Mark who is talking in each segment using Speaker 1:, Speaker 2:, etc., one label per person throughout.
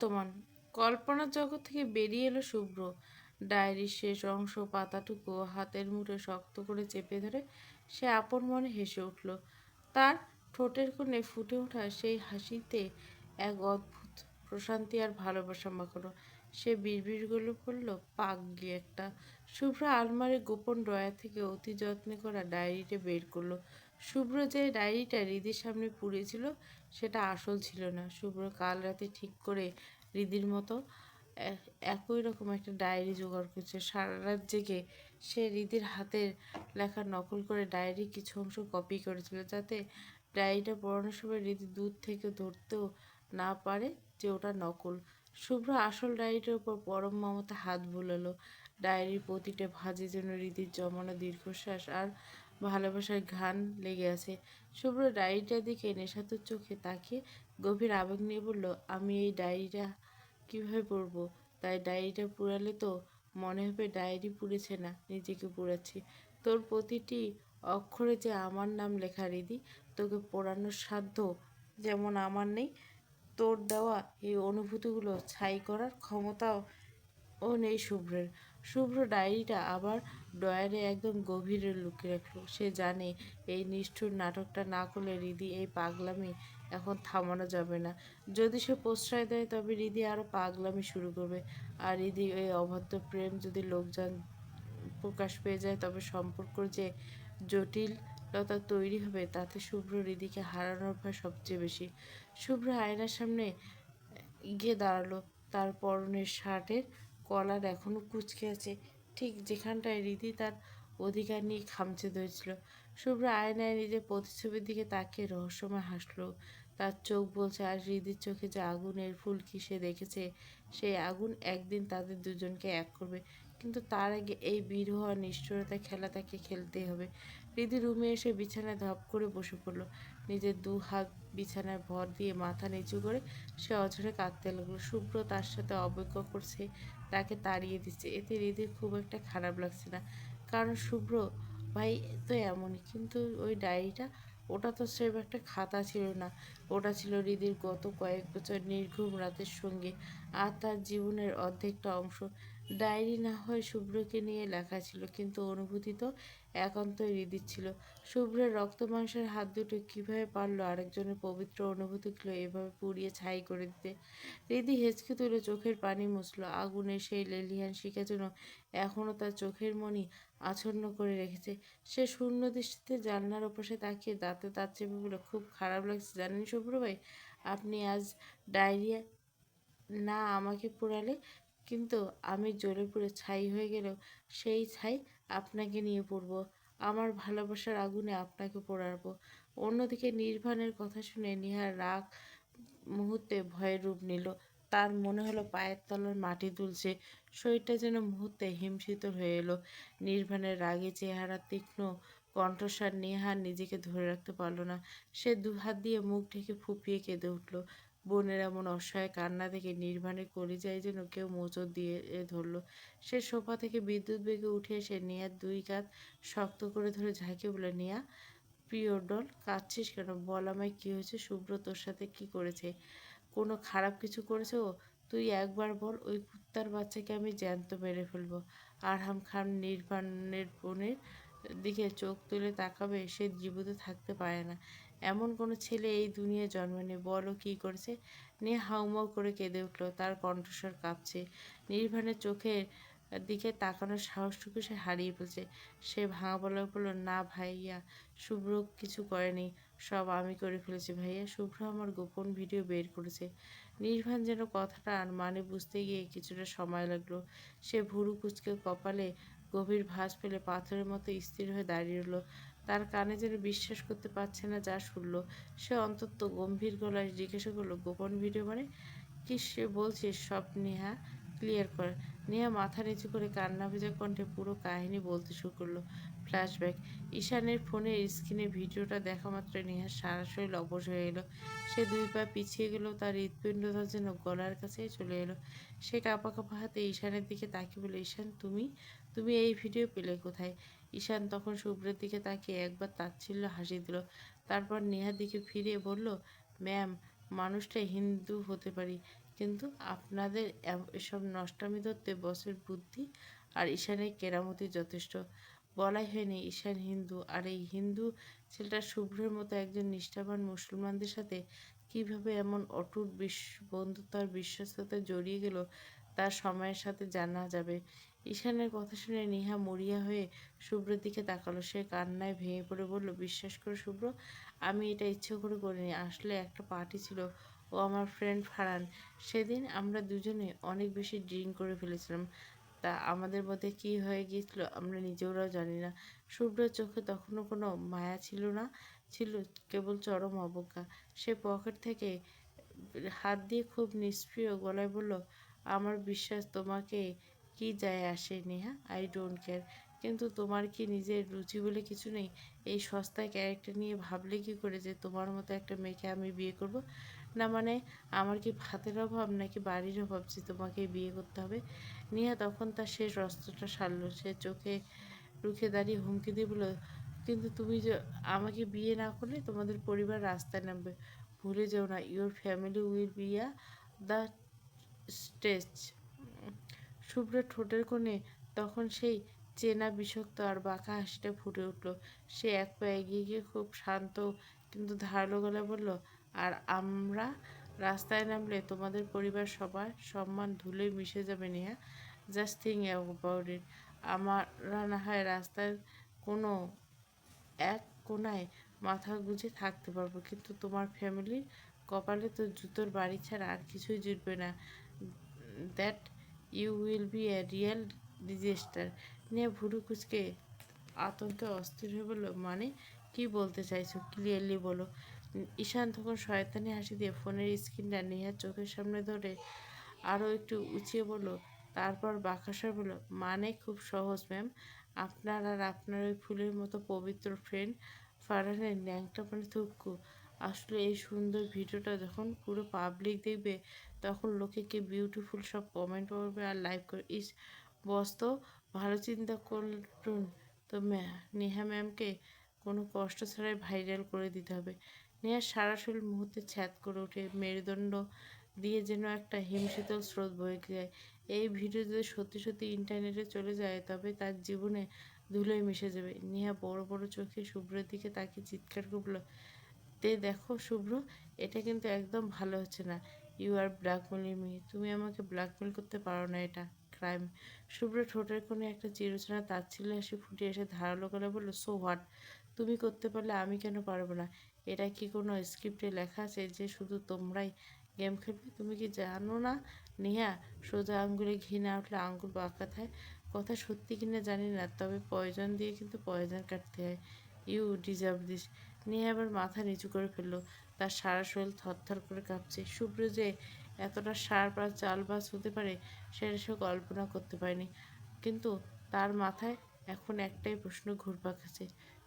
Speaker 1: বর্তমান কল্পনার জগৎ থেকে বেরিয়ে এলো শুভ্র। ডায়েরির শেষ অংশ পাতাটুকু হাতের মুঠে শক্ত করে চেপে ধরে সে আপন মনে হেসে উঠল। তার ঠোঁটের কোণে ফুটে ওঠা সেই হাসিতে এক অদ্ভুত প্রশান্তি আর ভালোবাসা মাখানো। সে বিড়বিড় করে পড়ল, পাগলি একটা। শুভ্র আলমারির গোপন ড্রয়ার থেকে অতি যত্নে করা ডায়েরিটা বের করলো। শুভ্র যে ডায়েরিটা হৃদির সামনে পুড়েছিল সেটা আসল ছিল না। শুভ্র কাল রাতে ঠিক করে হৃদির মতো একই রকম একটা ডায়েরি জোগাড় করছে। সারা রাত জেগে সে হৃদির হাতের লেখা নকল করে ডায়েরির কিছু অংশ কপি করেছিল, যাতে ডায়েরিটা পড়ানোর সময় হৃদি দূর থেকে ধরতেও না পারে যে ওটা নকল। শুভ্র আসল ডায়েরিটার উপর পরম মমতা হাত বুলালো। ডায়েরির প্রতিটা ভাঁজে যেন হৃদির জমানো দীর্ঘশ্বাস আর ভালোবাসার ঘ্রাণ লেগে আছে। শুভ্র ডায়েরিটার দিকে নেশাতুর চোখে তাকিয়ে গভীর আবেগ নিয়ে বলল, আমি এই ডায়েরিটা কিভাবে পড়বো? তাই ডায়েরিটা পুড়ালে তো মনে হবে ডায়েরি পুড়েছে না, নিজেকে পুড়াচ্ছি। তোর প্রতিটি অক্ষরে যে আমার নাম লেখা হৃদি, তোকে পোড়ানোর সাধ্য যেমন আমার নেই, তোর দেওয়া এই অনুভূতিগুলো ছাই করার ক্ষমতাও নেই শুভ্রের। শুভ্র ডায়েরিটা আবার ড্রয়ারে একদম গভীরে লুকিয়ে রাখলো। সে জানে এই নিষ্ঠুর নাটকটা না করলে হৃদি এই পাগলামি এখন থামানো যাবে না। যদি সে প্রশ্রয় দেয় তবে হৃদি আরও পাগলামি শুরু করবে। আর হৃদি এই অবাধ্য প্রেম যদি লোকজন প্রকাশ পেয়ে যায় তবে সম্পর্কর যে জটিলতা তৈরি হবে তাতে শুভ্র হৃদিকে হারানোর ভয় সবচেয়ে বেশি। শুভ্র আয়নার সামনে গিয়ে দাঁড়ালো। তার পরনের শার্টের কলার এখনো কুঁচকে আছে, ঠিক যেখানটায় হৃদি তার অধিকার নিয়ে খামচে ধরেছিল। শুভ্র আয়নায় নিজের প্রতিচ্ছবির দিকে তাকিয়ে রহস্যময় হাসলো। তার চোখ বলছে, আর হৃদির চোখে যে আগুনের ফুলকি সে দেখেছে, সেই আগুন একদিন তাদের দুজনকে এক করবে। কিন্তু তার আগে এই বিরহ আর নিষ্ঠুরতার খেলা তাকে খেলতেই হবে। হৃদি রুমে এসে বিছানায় ধপ করে বসে পড়ল। নিজের দু হাত বিছানায় ভর দিয়ে মাথা নিচু করে সে অঝরে কাঁদতে লাগলো। শুভ্র তার সাথে অবজ্ঞা করছে, তাকে তাড়িয়ে দিচ্ছে। এতে হৃদির খুব একটা খারাপ লাগছে না, কারণ শুভ্র ভাই তো এমনই। কিন্তু ওই ডায়েরিটা, ওটা তো স্রেফ একটা খাতা ছিল না, ওটা ছিল হৃদির গত কয়েক বছর নির্ঘুম রাতের সঙ্গে আর তার জীবনের অর্ধেকটা অংশ। ডায়েরি না হয় শুভ্রকে নিয়ে লেখা ছিল, কিন্তু অনুভূতি তো একান্তই হৃদির ছিল। শুভ্রের রক্ত মাংসের হাত দুটো কিভাবে পারলো আরেকজনের পবিত্র অনুভূতিগুলো এভাবে পুড়িয়ে ছাই করে দিতে? হৃদি হেঁচকে তুলে চোখের পানি মুছল। আগুনের সেই লেলিহান শিখা যেন এখনও তার চোখের মনি আচ্ছন্ন করে রেখেছে। সে শূন্য দৃষ্টিতে জানলার ওপাশে তাকিয়ে দাঁতে দাঁত চেপে বলে, খুব খারাপ লাগছে জানেন শুভ্র ভাই, আপনি আজ ডায়রি না আমাকে পোড়ালে, কিন্তু আমি জ্বলে পুড়ে ছাই হয়ে গেলেও সেই ছাই আপনাকে নিয়ে পড়ব। আমার ভালোবাসার আগুনে আপনাকে পোড়াবো। অন্যদিকে নির্বাণের কথা শুনে নিহার রাগ মুহূর্তে ভয়ের রূপ নিল। তার মনে হলো পায়ের তলার মাটি দুলছে, শরীরটা যেন মুহূর্তে হিমশীতল হয়ে এলো। নির্বাণের রাগে চেহারা, তীক্ষ্ণ কণ্ঠস্বর, নেহা নিজেকে ধরে রাখতে পারল না। সে দুহাত দিয়ে মুখ ঢেকে ফুঁপিয়ে কেঁদে উঠল। বোনের এমন অসহায় কান্না দেখে নির্বাণের কলিজায় যেন কেউ মোচড় দিয়ে ধরল। সে সোফা থেকে বিদ্যুৎ বেগে উঠে এসে নেহার দুই কাঁধ শক্ত করে ধরে ঝাঁকিয়ে বলে, নেহা প্রিয় ডল, কাঁদছিস কেন? বল আমায় কী হয়েছে? শুভ্র তোর সাথে কী করেছে? কোনো খারাপ কিছু করেছে ও? তুই একবার বল, ওই কুত্তার বাচ্চাকে আমি জ্যান্ত মেরে ফেলবো। আরহাম খান নির্বাণের বোনের দিকে চোখ তুলে তাকাবে, সে জীবিত থাকতে পারে না। এমন কোনো ছেলে এই দুনিয়ায় জন্মেনি। বলো কী করেছে? নিয়ে হাউমাউ করে কেঁদে উঠল, তার কণ্ঠস্বর কাঁপছে। নির্বাণের চোখের দিকে তাকানোর সাহসটুকু সে হারিয়ে ফেলছে। সে ভাঙা গলায় বলল, না ভাইয়া, শুভ্র কিছু করেনি, সব আমি করে ফেলেছি ভাইয়া। শুভ্র আমার গোপন ভিডিও বের করেছে। নির্বাণ যেন কথাটা আর মানে বুঝতে গিয়ে কিছুটা সময় লাগলো। সে ভুরু কুঁচকে কপালে গভীর ভাঁজ ফেলে পাথরের মতো স্থির হয়ে দাঁড়িয়ে রইল। তার কানে যেন বিশ্বাস করতে পারছে না যা শুনল। সে অন্তত গম্ভীর গলায় জিজ্ঞাসা করলো, গোপন ভিডিও মানে কি সে বলছিস? সব নেহা ক্লিয়ার কর। নেহা মাথা নিচু করে কান্না ভেজা কণ্ঠে পুরো কাহিনী বলতে শুরু করলো। ফ্ল্যাশব্যাক। ঈশানের ফোনের স্ক্রিনে ভিডিওটা দেখা মাত্র নেহার সারা শরীর অবশ হয়ে এলো। সে দুই পা পিছিয়ে গেল, তার হৃৎপিণ্ডটা যেন গলার কাছেই চলে এলো। সে কাঁপা কাঁপা হাতে ঈশানের দিকে তাকিয়ে বলে, ঈশান তুমি তুমি এই ভিডিও পেলে কোথায়? ঈশান তখন শুভ্রের দিকে তাকিয়ে একবার তাচ্ছিল্য হাসি দিল, তারপর নেহার দিকে ফিরে বলল, ম্যাম, মানুষটা হিন্দু হতে পারি, কিন্তু আপনাদের এসব নষ্টামি ধরতে বসের বুদ্ধি আর ঈশানের কেরামতি যথেষ্ট। বলাই হয়নি ঈশান হিন্দু, আর এই হিন্দু ছেলেটা শুভ্রের মতো একজন নিষ্ঠাবান মুসলমানদের সাথে কিভাবে এমন অটুট বন্ধুত্ব আর বিশ্বস্ততা জড়িয়ে গেল তার সময়ের সাথে জানা যাবে। ঈশানের কথা শুনে নেহা মরিয়া হয়ে শুভ্রের দিকে তাকালো। সে কান্নায় ভেঙে পড়ে বলল, বিশ্বাস করো শুভ্র, আমি এটা ইচ্ছে করে করিনি। আসলে একটা পার্টি ছিল, ও আমার ফ্রেন্ড ফারহান। সেদিন আমরা দুজনে অনেক বেশি ড্রিঙ্ক করে ফেলেছিলাম। তা আমাদের মধ্যে কী হয়ে গিয়েছিল আমরা নিজেরাও জানি না। শুভ্রের চোখে তখনও কোনো মায়া ছিল না, ছিল কেবল চরম অবজ্ঞা। সে পকেট থেকে হাত দিয়ে খুব নিষ্ক্রিয় গলায় বলল, আমার বিশ্বাস তোমাকে কি যায় আসে নেহা, আই ডোন্ট কেয়ার। কিন্তু তোমার কি নিজের রুচি বলে কিছু নেই? এই সস্তায় ক্যারেক্টার নিয়ে ভাবলে কি করে যে তোমার মতো একটা মেয়েকে আমি বিয়ে করব? না মানে, আমার কি ভাতের অভাব নাকি বাড়ির অভাব যে তোমাকে বিয়ে করতে হবে? নেহা তখন তার শেষ অস্ত্রটা সারল। সে চোখে রুখে দাঁড়িয়ে হুমকি দিয়ে বলল, কিন্তু তুমি যে আমাকে বিয়ে না করলে তোমাদের পরিবার রাস্তায় নামবে। ভুলে যেও না, your family will be the stage. শুভ্রের ঠোঁটের কোণে তখন সেই চেনা বিষাক্ত আর বাঁকা হাসিটা ফুটে উঠল। সে এক পা এগিয়ে গিয়ে খুব শান্ত কিন্তু ধারালো গলায় বলল, আর আমরা রাস্তায় নামলে তোমাদের পরিবার সবার সম্মান ধুলোয় মিশে যাবে Neha. Just think about it. আমরা না হয় রাস্তার কোনো এক কোনায় মাথা গুঁজে থাকতে পারবো, কিন্তু তোমার ফ্যামিলির কপালে তো জুতোর বাড়ি ছাড়া আর কিছুই জুটবে না। That you will be a real disaster. নিয়ে ভুরু কুচকে আতঙ্কে অস্থির হয়ে বলল, মানে কি বলতে চাইছো, ক্লিয়ারলি বলো। ঈশান তখন শয়তানি হাসি দিয়ে ফোনের স্ক্রিনটা নেহার চোখের সামনে ধরে আরও একটু উঁচিয়ে বলল, তারপর বাঁকাস্বর বলল, মানে খুব সহজ ম্যাম। আপনার আর আপনার ওই ফুলের মতো পবিত্র ফ্রেন্ড ফারহানের ন্যাংটা মানে থুক্কু। আসলে এই সুন্দর ভিডিওটা যখন পুরো পাবলিক দেখবে তখন লোকে কে বিউটিফুল সব কমেন্ট করবে আর লাইক করবে। ইস বস তো ভালো চিন্তা করুন তো, নেহা ম্যামকে কোনো কষ্ট ছাড়াই ভাইরাল করে দিতে হবে। নেহার সারা শরীর মুহূর্তে ছ্যাদ করে ওঠে, মেরুদণ্ড দিয়ে যেন একটা হিমশীতল স্রোত বয়ে যায়। এই ভিডিও যদি সত্যি সত্যি ইন্টারনেটে চলে যায় তবে তার জীবনে ধুলোয় মিশে যাবে। নেহা বড় বড় চোখে শুভ্রের দিকে তাকিয়ে চিৎকার করল, দেখো শুভ্র, এটা কিন্তু একদম ভালো হচ্ছে না। You are blackmailing me. তুমি আমাকে ব্ল্যাকমেল করতে পারো না, এটা ক্রাইম। শুভ্র ঠোঁটের কোণে একটা চিরচেনা তাচ্ছিল্য হাসি ফুটে এসে ধারালো গলায় বলল, সো হোয়াট? তুমি করতে পারলে আমি কেন পারবো না? এটা কি কোনো স্ক্রিপ্টে লেখা আছে যে শুধু তোমরাই গেম খেলবে? তুমি কি জানো না নেহা, সোজা আঙ্গুলে ঘি না উঠলে আঙ্গুল বাঁকা থাকে? কথা সত্যি কিনা জানি না, তবে পয়জন দিয়ে কিন্তু পয়জন কাটতে হয়। You deserve this. নিয়ে আবার মাথা নিচু করে ফেলল। তার সারা শরীর থরথর করে কাঁপছে। শুভ্র যে এতটা শার্প আর চালবাজ হতে পারে সেটা সে কল্পনা করতে পারেনি। কিন্তু তার মাথায় এখন একটাই প্রশ্ন ঘুরপাক খাচ্ছে,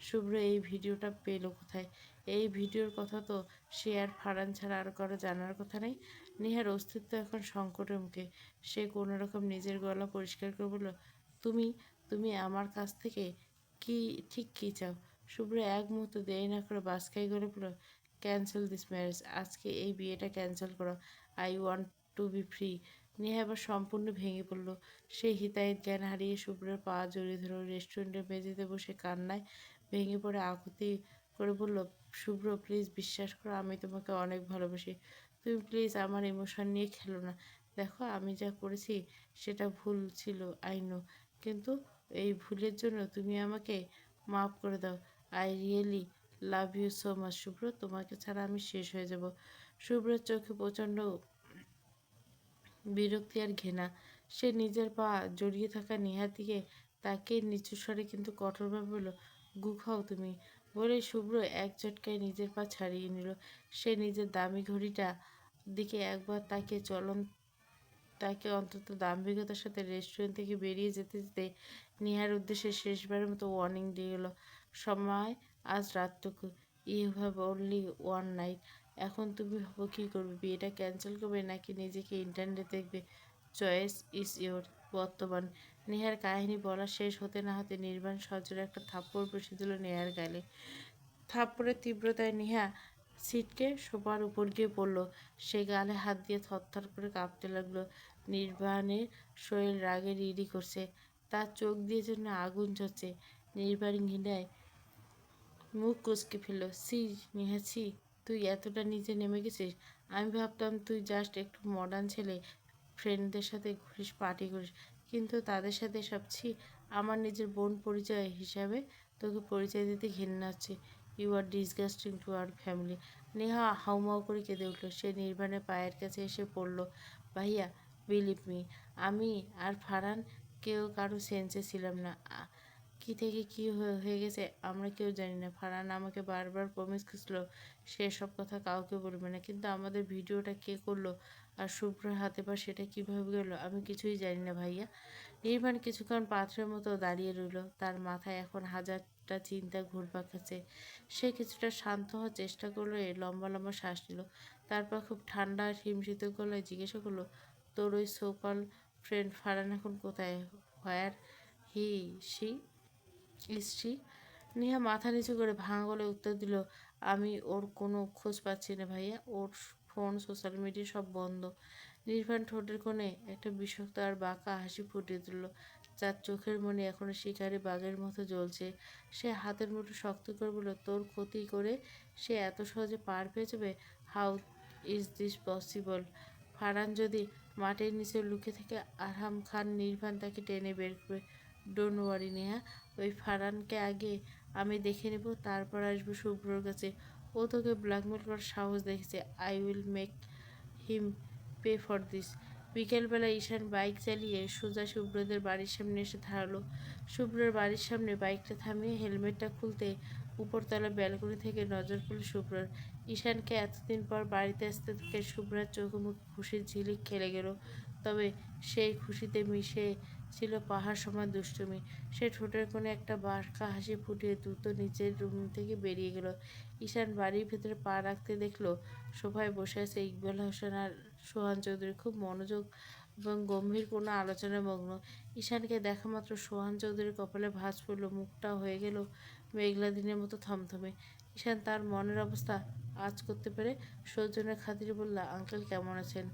Speaker 1: শুভ্র এই ভিডিওটা পেল কোথায়? এই ভিডিওর কথা তো সে আর ফারহান ছাড়া আর কারো জানার কথা নেই। নেহার অস্তিত্ব এখন সংকটের মুখে। সে কোনোরকম নিজের গলা পরিষ্কার করে বলল, তুমি তুমি আমার কাছ থেকে কি ঠিক কী চাও? শুভ্র এক মুহূর্ত দেরি না করে বাসকাই করে বলল, ক্যান্সেল দিস ম্যারেজ। আজকে এই বিয়েটা ক্যান্সেল করো। I want to be free. Neha এবার সম্পূর্ণ ভেঙে পড়ল। সে হিতাহিত জ্ঞান হারিয়ে শুভ্রের পা জড়িয়ে ধরল। রেস্টুরেন্টের মেঝেতে বসে কান্নায় ভেঙে পড়ে আকুতি করে বলল, শুভ্র প্লিজ বিশ্বাস করো, আমি তোমাকে অনেক ভালোবাসি। তুমি প্লিজ আমার ইমোশন নিয়ে খেলো না। দেখো আমি যা করেছি সেটা ভুল ছিল, আই নো, কিন্তু এই ভুলের জন্য তুমি আমাকে মাফ করে দাও। I really love you so much Shubhro, তোমাকে ছাড়া আমি শেষ হয়ে যাব। শুভ্রের চোখে প্রচণ্ড বিরক্তি আর ঘৃণা। সে নিজের পা জড়িয়ে থাকা নেহার দিকে তাকে নিচু স্বরে কিন্তু কঠোরভাবে বলল, গু খাও তুমি। বলে শুভ্র এক ঝটকায় নিজের পা ছাড়িয়ে নিল। সে নিজের দামি ঘড়িটা দিকে একবার তাকে অন্তত দাম্ভিকতার সাথে রেস্টুরেন্ট থেকে বেরিয়ে যেতে যেতে নেহার উদ্দেশ্যে শেষবারের মতো ওয়ার্নিং দিয়ে গেল, সময় আজ রাতটুকু। You have only one night. এখন তুমি ভাবো কী করবে, বিয়েটা ক্যান্সেল করবে নাকি নিজেকে ইন্টারনেটে দেখবে? Choice is your. বর্তমান। নেহার কাহিনী বলা শেষ হতে না হতে নির্বাণ সজোরে একটা থাপ্পড় বসিয়ে দিল নেহার গালে। থাপ্পড়ের তীব্রতায় নেহা ছিটকে সোফার উপর গিয়ে পড়ল। সে গালে হাত দিয়ে থরথর করে কাঁপতে লাগলো। নির্বাণের শরীর রাগে রিরি করছে, তার চোখ দিয়ে যেন আগুন ঝরছে। নির্বাণ ঘৃণায় মুখ কুঁচকে ফেলল। ছি নেহা, ছি, তুই এতটা নিচে নেমে গেছিস। আমি ভাবতাম তুই জাস্ট একটু মডার্ন ছেলে, ফ্রেন্ডদের সাথে ঘুরিস, পার্টি করিস, কিন্তু তাদের সাথে সব। ছি, আমার নিজের বোন পরিচয় হিসাবে তোকে পরিচয় দিতে ঘেন্না হচ্ছে। You are disgusting to our family. Neha হাউমাউ করে কেঁদে উঠল। সে নির্বাণের পায়ের কাছে এসে পড়ল। ভাইয়া, বিলিভ মি, আমি আর ফারহান কেউ কারো সেন্সে ছিলাম না। কি থেকে কি হয়ে গেছে আমরা কেউ জানি না। ফারহান আমাকে বারবার প্রমিস করছিল সে সব কথা কাউকে বলবে না, কিন্তু আমাদের ভিডিওটা কে করলো আর শুভ্রর হাতে পা সেটা কীভাবে গেল আমি কিছুই জানি না ভাইয়া। নির্বাণ কিছুক্ষণ পাথরের মতো দাঁড়িয়ে রইল। তার মাথায় এখন হাজারটা চিন্তা ঘুরপাক খাচ্ছে। সে কিছুটা শান্ত হওয়ার চেষ্টা করলো, লম্বা লম্বা শ্বাস নিল। তারপর খুব ঠান্ডা আর হিমশীত গলায় জিজ্ঞাসা করলো, তোর ওই সোকল ফ্রেন্ড ফারহান এখন কোথায়? হোয়ার হি সি স্ত্রী? নেহা মাথা নিচু করে ভাঙা গলায় উত্তর দিল, আমি ওর কোনো খোঁজ পাচ্ছি না ভাইয়া। ওর ফোন, সোশ্যাল মিডিয়া সব বন্ধ। নির্বাণ ঠোঁটের কোণে একটা বিষাক্ত আর বাঁকা হাসি ফুটিয়ে তুলল, যার চোখের মনে এখনো শিকারি বাঘের মতো জ্বলছে। সে হাতের মুঠো শক্ত করে বলল, তোর ক্ষতি করে সে এত সহজে পার পেয়ে যাবে? How is this possible? Farhan যদি মাটির নিচে লুকিয়ে থেকে আরহাম খান নির্বাণ তাকে টেনে বের করবে। ডোন্ট ওয়ারি নেহা, ওই ফারহানকে আগে আমি দেখে নেব, তারপর আসবো শুভ্রর কাছে। ও তোকে ব্ল্যাকমেল করার সাহস দেখেছে। I will make him pay for this. বিকেলবেলা ঈশান বাইক চালিয়ে সোজা শুভ্রদের বাড়ির সামনে এসে দাঁড়ালো। শুভ্রর বাড়ির সামনে বাইকটা থামিয়ে হেলমেটটা খুলতে উপরতলা ব্যালকনি থেকে নজর পড়ল শুভ্রর। ঈশানকে এতদিন পর বাড়িতে আসতে থেকে শুভ্রার চোখে মুখে খুশির ঝিলিক খেলে গেল, তবে সেই খুশিতে মিশে ছিল পাহাড় সমান দুষ্টুমি। সে ঠোঁটের কোণে একটা বাঁকা হাসি ফুটিয়ে দ্রুত নিচের রুম থেকে বেরিয়ে গেল। ঈশান বাড়ির ভেতরে পা রাখতে দেখলো সোফায় বসে আছে ইকবাল হোসেন আর সোহান চৌধুরী, খুব মনোযোগ এবং গম্ভীর কোনো আলোচনায় মগ্ন। ঈশানকে দেখা মাত্র সোহান চৌধুরীর কপালে ভাঁজ পড়ল, মুখটা হয়ে গেল মেঘলা দিনের মতো থমথমে। ঈশান তার মনের অবস্থা আজ করতে পেরে সৌজন্যের খাতিরে বলল, আঙ্কেল কেমন আছেন?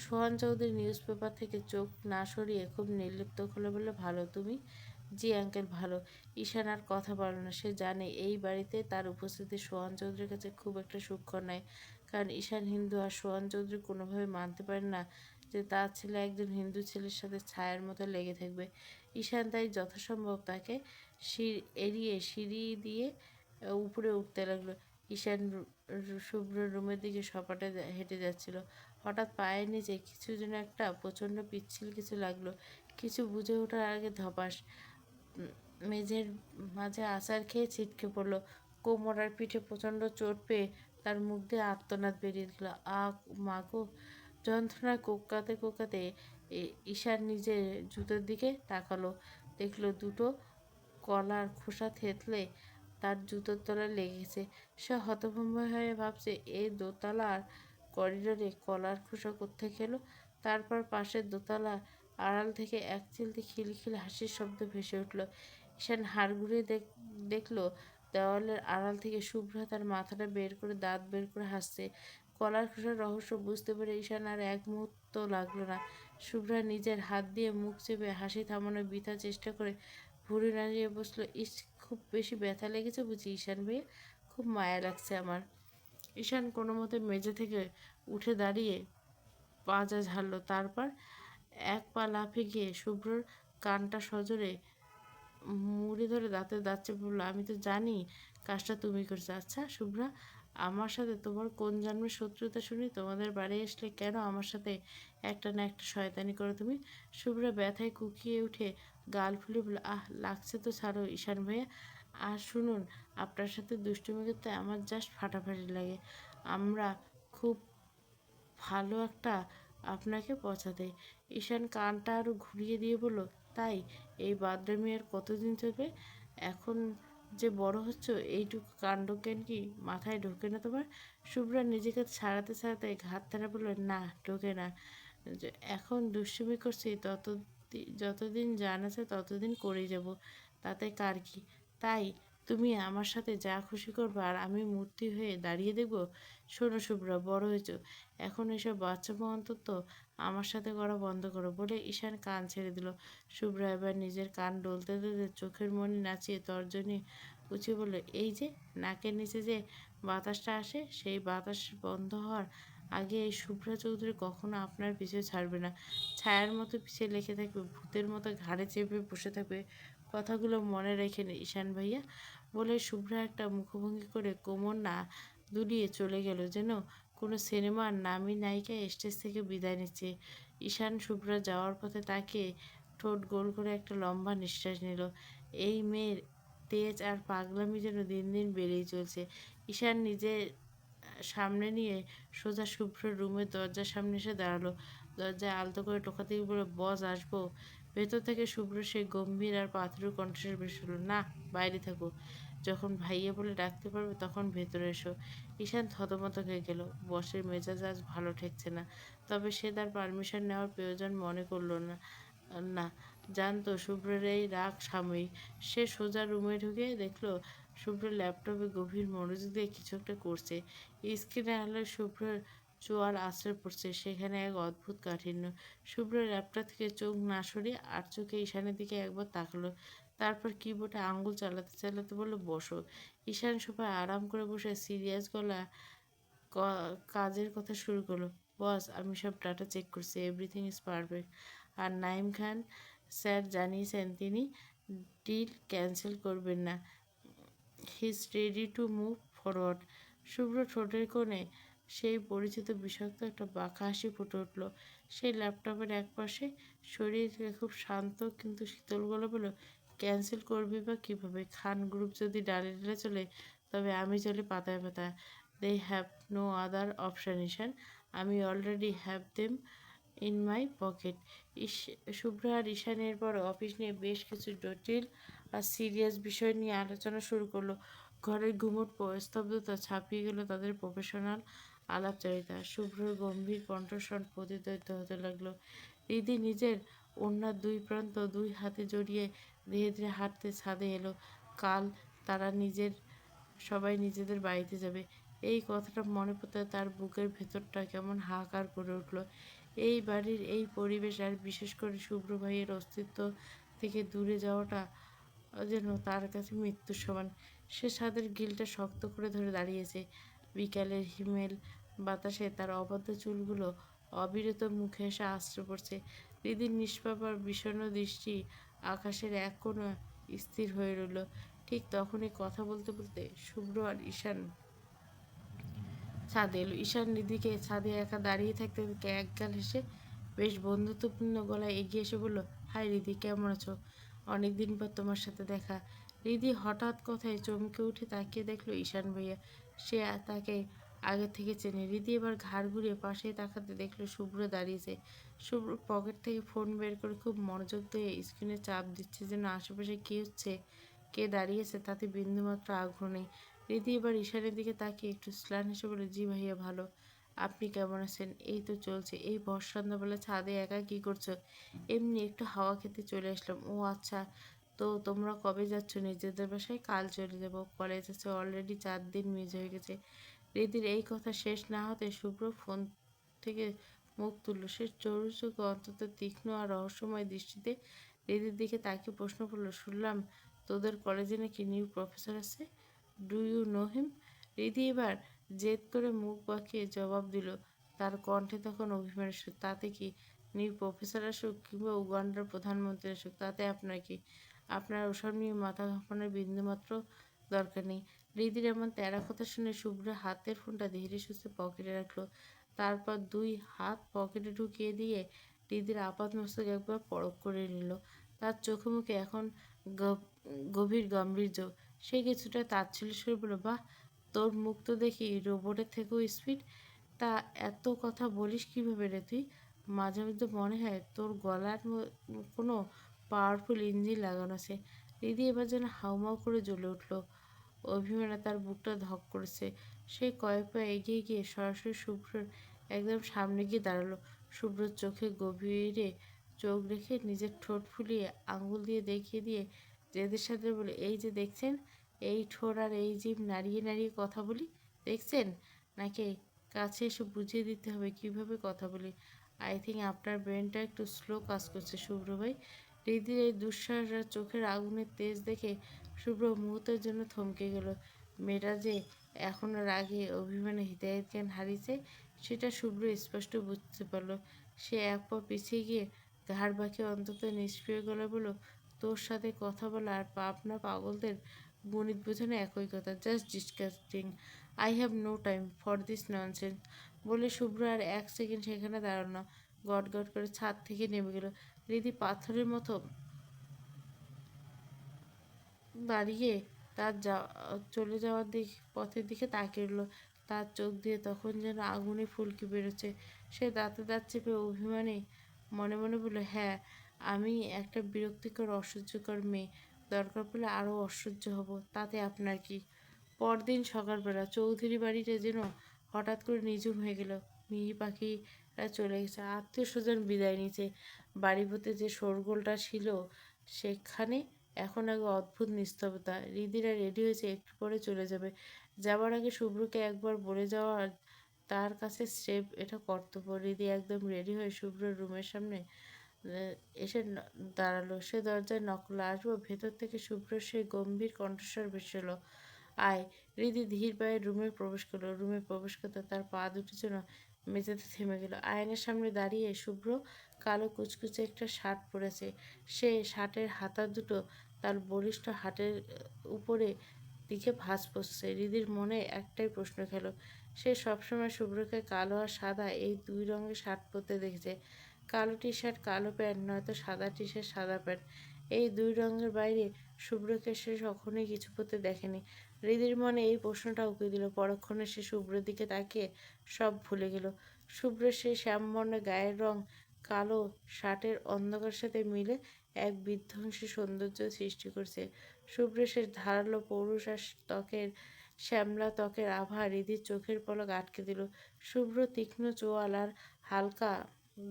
Speaker 1: সোহান চৌধুরী নিউজ পেপার থেকে চোখ না সরিয়ে খুব নির্লিপ্ত হলে বলল, ভালো, তুমি? জি আঙ্কেল, ভালো। ঈশান আর কথা বলল না। সে জানে এই বাড়িতে তার উপস্থিতি সোহান চৌধুরীর কাছে খুব একটা সূক্ষ্ম নয়, কারণ ঈশান হিন্দু আর সোহান চৌধুরী কোনোভাবে মানতে পারে না যে তার ছেলে একজন হিন্দু ছেলের সাথে ছায়ার মতো লেগে থাকবে। ঈশান তাই যথাসম্ভব তাকে এড়িয়ে সিঁড়ি দিয়ে উপরে উঠতে লাগলো। ঈশান শুভ্র রুমের দিকে সপাটে হেঁটে যাচ্ছিল। হঠাৎ পায়ের নিচে কিছু যেন একটা প্রচণ্ড পিচ্ছিল কিছু লাগলো। কিছু বুঝে ওঠার আগে ধপাস মেঝের মাঝে আছাড় খেয়ে ছিটকে পড়ল। কোমর আর পিঠে প্রচণ্ড চোট পেয়ে তার মুখ দিয়ে আর্তনাদ বেরিয়ে গেল। মা গো! যন্ত্রণায় কোঁকড়াতে কোঁকড়াতে ঈশান নিজের জুতোর দিকে তাকালো, দেখলো দুটো কলার খোসা থেতলে তার জুতোর তলায় লেগেছে। সে হতভম্ব হয়ে ভাবছে, এই দোতলার করিডোরে কলার খোসা কোত্থেকে এলো? তারপর পাশের দোতলা আড়াল থেকে এক চিলতে খিলখিল হাসির শব্দ ভেসে উঠল। ঈশান হাড় ঘুরিয়ে দেখলো দেওয়ালের আড়াল থেকে শুভ্রা তার মাথাটা বের করে দাঁত বের করে হাসছে। কলার খোসার রহস্য বুঝতে পেরে ঈশান আর এক মুহূর্ত লাগলো না। শুভ্রা নিজের হাত দিয়ে মুখ চেপে হাসি থামানোর বৃথা চেষ্টা করে ভুঁড়ি নাড়িয়ে বসলো। ইস, খুব বেশি ব্যথা লেগেছে বুঝি ঈশান ভাইয়া? খুব মায়া লাগছে আমার। ঈশান কোনো মতে মেঝে থেকে উঠে দাঁড়িয়ে পাজা ঝাড়ল, তারপর এক পা লাফে গিয়ে শুভ্রর কানটা সজোরে মুড়ে ধরে দাঁতে দাঁত চেপে বলল, আমি তো জানি কাজটা তুমি করছো। আচ্ছা শুভ্রা, আমার সাথে তোমার কোন জন্মের শত্রুতা শুনি? তোমাদের বাড়ি আসলে কেন আমার সাথে একটা না একটা শয়তানি করো তুমি? শুভ্রা ব্যথায় কুকিয়ে উঠে গাল ফুলে বলল, আহ লাগছে তো, ছাড়ো ঈশান ভাইয়া। আর শুনুন, আপনার সাথে দুষ্টুমি করতে আমার জাস্ট ফাটাফাটি লাগে। আমরা খুব ভালো একটা আপনাকে পচাতে। ঈশান কানটা আরও ঘুরিয়ে দিয়ে বলল, তাই? এই বাদরামি আর কতদিন চলবে? এখন যে বড় হচ্ছ, এইটুকু কাণ্ডজ্ঞান কি মাথায় ঢোকে না তোমার? শুভ্রা নিজেকে ছাড়াতে ছাড়াতে ঘাত ধারা বলল, না ঢোকে না। এখন দুষ্টুমি করছি, যতদিন জান আছে ততদিন করেই যাব, তাতে কার কি? তাই তুমি আমার সাথে যা খুশি করবে আর আমি মূর্তি হয়ে দাঁড়িয়ে দেখবো? শোনো শুভ্রা, বড় হয়েছো, এখন এসব বাচ্চামো অন্তত আমার সাথে করা বন্ধ করো বলে ঈশান কান ছেড়ে দিল। শুভ্রা এবার নিজের কান ডলতে ডলতে চোখের মনি নাচিয়ে তর্জনী উঁচিয়ে বলল, এই যে নাকের নিচে যে বাতাসটা আসে, সেই বাতাস বন্ধ হওয়ার আগে এই শুভ্রা চৌধুরী কখনো আপনার পিছু ছাড়বে না। ছায়ার মতো পিছিয়ে লেগে থাকবে, ভূতের মতো ঘাড়ে চেপে বসে থাকবে। কথাগুলো মনে রেখে ঈশান ভাইয়া বলে শুভ্রা একটা মুখভঙ্গি করে কোমর না দুলিয়ে চলে গেল, যেন কোনো সিনেমার নামী নায়িকা স্টেজ থেকে বিদায় নিচ্ছে। ঈশান শুভ্রা যাওয়ার পথে তাকে ঠোঁট গোল করে একটা লম্বা নিঃশ্বাস নিল। এই মেয়ের তেজ আর পাগলামি যেন দিন দিন বেড়েই চলছে। ঈশান নিজে সামনে নিয়ে সোজা শুভ্রের রুমের দরজার সামনে এসে দাঁড়ালো। দরজায় আলতো করে টোকাতেই বলে, বস আসবো? ভেতর থেকে শুভ্র সেই গম্ভীর আর পাথরের কণ্ঠস্বর ভেসে হলো, না, বাইরে থাকো। যখন ভাইয়া বলে ডাকতে পারবে তখন ভেতরে এসো। ঈশান থতমত হয়ে গেল। বসের মেজাজ আজ ভালো ঠেকছে না। তবে সে তার পারমিশন নেওয়ার প্রয়োজন মনে করল না। না, জানতো শুভ্রের এই রাগ সাময়িক। সে সোজা রুমে ঢুকে দেখলো শুভ্র ল্যাপটপে গভীর মনোযোগ দিয়ে কিছু একটা করছে। স্ক্রিনে আলোয় শুভ্রের চোয়াল আছড়ে পড়ছে, সেখানে এক অদ্ভুত কাঠিন্য। শুভ্র ল্যাপটপ থেকে চোখ না সরিয়ে আর চোখে ঈশানের দিকে একবার তাকালো। তারপর কিবোর্ডে আঙুল চালাতে চালাতে বলল, বসো। ঈশান সোফায় আরাম করে বসে সিরিয়াস গলা কাজের কথা শুরু করলো। বস, আমি সব ডাটা চেক করছি, এভরিথিং ইজ পারফেক্ট। আর নাইম খান স্যার জানিয়েছেন তিনি ডিল ক্যান্সেল করবেন না। He is ready to move forward. Shubhro ঠোঁটের কোণে সেই পরিচিত বিষাক্ত একটা বাঁকা হাসি ফুটে উঠল। সেই ল্যাপটপের একপাশে সরিয়ে থেকে খুব শান্ত কিন্তু শীতল গলা বলল, ক্যান্সেল করবি বা কীভাবে? খান গ্রুপ যদি ডালে ডালে চলে, তবে আমি চলি পাতায় পাতায়। They have no other option Ishan. আমি already have them in my pocket. Shubhro আর ঈশান এরপর অফিস নিয়ে বেশ কিছু জটিল আর সিরিয়াস বিষয় নিয়ে আলোচনা শুরু করলো। ঘরের ঘুমট স্তব্ধতা ছাপিয়ে গেল তাদের প্রফেশনাল আলাপচারিতা। শুভ্রর গম্ভীর কণ্ঠস্বর প্রতিধ্বনিত হতে লাগলো। রিদি নিজের ওড়নার দুই প্রান্ত দুই হাতে জড়িয়ে ধীরে ধীরে হাঁটতে ছাদে এলো। কাল তারা সবাই নিজেদের বাড়িতে যাবে। এই কথাটা মনে পড়তে তার বুকের ভেতরটা কেমন হাহাকার করে উঠল। এই বাড়ির এই পরিবেশ আর বিশেষ করে শুভ্র ভাইয়ের অস্তিত্ব থেকে দূরে যাওয়াটা যেন তার কাছে মৃত্যুর সমান। সে ছাদের গিলটা শক্ত করে ধরে দাঁড়িয়েছে। বিকালের হিমেল বাতাসে তার অবাধ্য চুলগুলো অবিরত মুখে এসে আশ্রয় পড়ছে। দিদির নিষ্পাপ আর বিষণ্ণ দৃষ্টি আকাশের এক কোণে স্থির হয়ে রইল। ঠিক তখনই কথা বলতে বলতে শুভ্র আর ঈশান ছাদে এলো। ঈশান নিধিকে ছাদে একা দাঁড়িয়ে থাকতে দেখে একগাল হেসে বেশ বন্ধুত্বপূর্ণ গলায় এগিয়ে এসে বলল, হাই রিদি, কেমন আছো? অনেকদিন পর তোমার সাথে দেখা। রিদি হঠাৎ কথায় চমকে উঠে তাকিয়ে দেখলো ঈশান ভাইয়া। সে তাকে আগে থেকে চেনে। রিদি এবার ঘাড় ঘুরিয়ে পাশেই তাকাতে দেখলো শুভ্র দাঁড়িয়েছে। শুভ্র পকেট থেকে ফোন বের করে খুব মনোযোগ দিয়ে স্ক্রিনে চাপ দিচ্ছে, যেন আশেপাশে কী হচ্ছে, কে দাঁড়িয়েছে তাতে বিন্দুমাত্র আগ্রহ নেই। রিদি এবার ঈশানের দিকে তাকিয়ে একটু স্লান হেসে বলে, জি ভাইয়া ভালো। আপনি কেমন আছেন? এই তো চলছে। এই ভর সন্ধ্যাবেলা ছাদে একা কী করছো? এমনি একটু হাওয়া খেতে চলে আসলাম। ও আচ্ছা, তো তোমরা কবে যাচ্ছ নিজেদের বাসায়? কাল চলে যাব। কলেজ আছে, অলরেডি 4 দিন মিস হয়ে গেছে। রিদির এই কথা শেষ না হতে শুভ্র ফোন থেকে মুখ তুলল। সে চোখে চোখে অত্যন্ত তীক্ষ্ণ আর রহস্যময় দৃষ্টিতে রিদির দিকে তাকিয়ে প্রশ্ন করলো, শুনলাম তোদের কলেজে নাকি নিউ প্রফেসর আছে, do you know him? Riddhi এবার জেদ করে মুখ বাঁকিয়ে জবাব দিল। তার কণ্ঠে তখন অভিমানের সুর, তাতে কি? নিউ প্রফেসর আসুক কিংবা উগান্ডার প্রধানমন্ত্রী আসুক, তাতে আপনার কি? আপনার ওসব নিয়ে মাথা ঘামানোর বিন্দুমাত্র দরকার নেই। রিদির এমন তেড়া কথা শুনে শুভ্র হাতের ফোনটা ধীরে সুস্থে পকেটে রাখলো। তারপর দুই হাত পকেটে ঢুকিয়ে দিয়ে রিদির আপাত মস্তক একবার পরখ করে নিল। তার চোখে মুখে এখন গভীর গাম্ভীর্য। সে কিছুটা তাচ্ছিল্য সুরে বলল, বাহ, তোর মুখ তো দেখি রোবটের থেকেও স্পিড। তা এত কথা বলিস কীভাবে রে তুই? মাঝে মধ্যে মনে হয় তোর গলার কোনো পাওয়ারফুল ইঞ্জিন লাগানো আছে। রিদি এবার যেন হাউমাউ করে জ্বলে উঠল। অভিমানে তার বুকটা ধক করেছে। সে কয়েক পা এগিয়ে গিয়ে সরাসরি শুভ্রর একদম সামনে গিয়ে দাঁড়ালো। শুভ্রর চোখে গভীরে চোখ রেখে নিজের ঠোঁট ফুলিয়ে আঙুল দিয়ে দেখিয়ে দিয়ে জেদের সাথে বলে, এই যে দেখছেন, এই ঠোঁট আর এই জিভ নাড়িয়ে নাড়িয়ে কথা বলি, দেখছেন? নাকি কাছে এসে বুঝিয়ে দিতে হবে কিভাবে কথা বলি? আই থিঙ্ক আপনার ব্রেনটা একটু স্লো কাজ করছে শুভ্র ভাই। হৃদির এই দুঃসাহস আর চোখের আগুনের তেজ দেখে শুভ্র মুহূর্তের জন্য থমকে গেল। মেয়েটা যে এখনো রাগে অভিমানে হৃদয়ের জ্ঞান হারিয়েছে সেটা শুভ্র স্পষ্ট বুঝতে পারল। সে এক পা পিছিয়ে গিয়ে ঘাড় বাঁকিয়ে অন্তত নিষ্ক্রিয় গলায় বলল, তোর সাথে কথা বলা আর পাবনা পাগলদের গণিত বোঝানো একই কথা। Just disgusting. I have no time for this nonsense. বলে শুভ্র আর এক সেকেন্ড সেখানে দাঁড়ানো না, গট গট করে ছাদ থেকে নেমে গেল। রীতি পাথরের মতো দাঁড়িয়ে তার চলে যাওয়ার পথের দিকে তাকিয়ে রইল। তার চোখ দিয়ে তখন যেন আগুনে ফুলকি বেরোচ্ছে। সে দাঁতে দাঁত চেপে অভিমানে মনে মনে বলল, হ্যাঁ, আমি একটা বিরক্তিকর অসহ্যকর মেয়ে। দরকার পড়লে আরও অসহ্য হব, তাতে আপনার কি? পরদিন সকালবেলা চৌধুরী বাড়িটা যেন হঠাৎ করে নিঝুম হয়ে গেল। মিহি পাখিরা চলে গেছে, আত্মীয় স্বজন বিদায় নিয়েছে। বাড়ি ভর্তি যে শোরগোলটা ছিল সেখানে এখন আগে অদ্ভুত নিস্তব্ধতা। রিদিরা রেডি হয়েছে, একটু পরে চলে যাবে। যাবার আগে শুভ্রকে একবার বলে যাওয়া তার কাছে স্রেফ এটা কর্তব্য। রিদি একদম রেডি হয়ে শুভ্রর রুমের সামনে এসে দাঁড়ালো। সে দরজায় নক করলো। আসবো? ভেতর থেকে শুভ্রর সেই গম্ভীর কণ্ঠস্বর ভেসে এলো, আয়। রিদি ধীর পায়ে রুমে প্রবেশ করলো। রুমে প্রবেশ করতে তার পা দুটি যেন মেঝেতে থেমে গেল। আয়নার সামনে দাঁড়িয়ে শুভ্র কালো কুচকুচে একটা শার্ট পরেছে। সে শার্টের হাতা দুটো তার বলিষ্ঠ হাতের উপরে দিকে ভাঁজ পড়ছে। রিদির মনে একটাই প্রশ্ন খেলো। সে সবসময় শুভ্রকে কালো আর সাদা এই দুই রঙের শার্ট পরতে দেখেছে। কালো টি শার্ট কালো প্যান্ট, নয়তো সাদা টি শার্ট সাদা প্যান্ট। এই দুই রঙের বাইরে শুভ্রকে সে কখনোই কিছু পরতে দেখেনি। হৃদির মনে এই প্রশ্নটা উঁকি দিল। পরক্ষণে সে শুভ্রের দিকে তাকিয়ে সব ভুলে গেল। শুভ্রের সেই শ্যামবর্ণ গায়ের রং কালো শার্টের অন্ধকার সাথে মিলে এক বিধ্বংসী সৌন্দর্য সৃষ্টি করছে। শুভ্রের সে ধারালো পৌরুষ আর ত্বকের শ্যামলা ত্বকের আভা হৃদির চোখের পলক আটকে দিল। শুভ্র তীক্ষ্ণ চোয়াল আর হালকা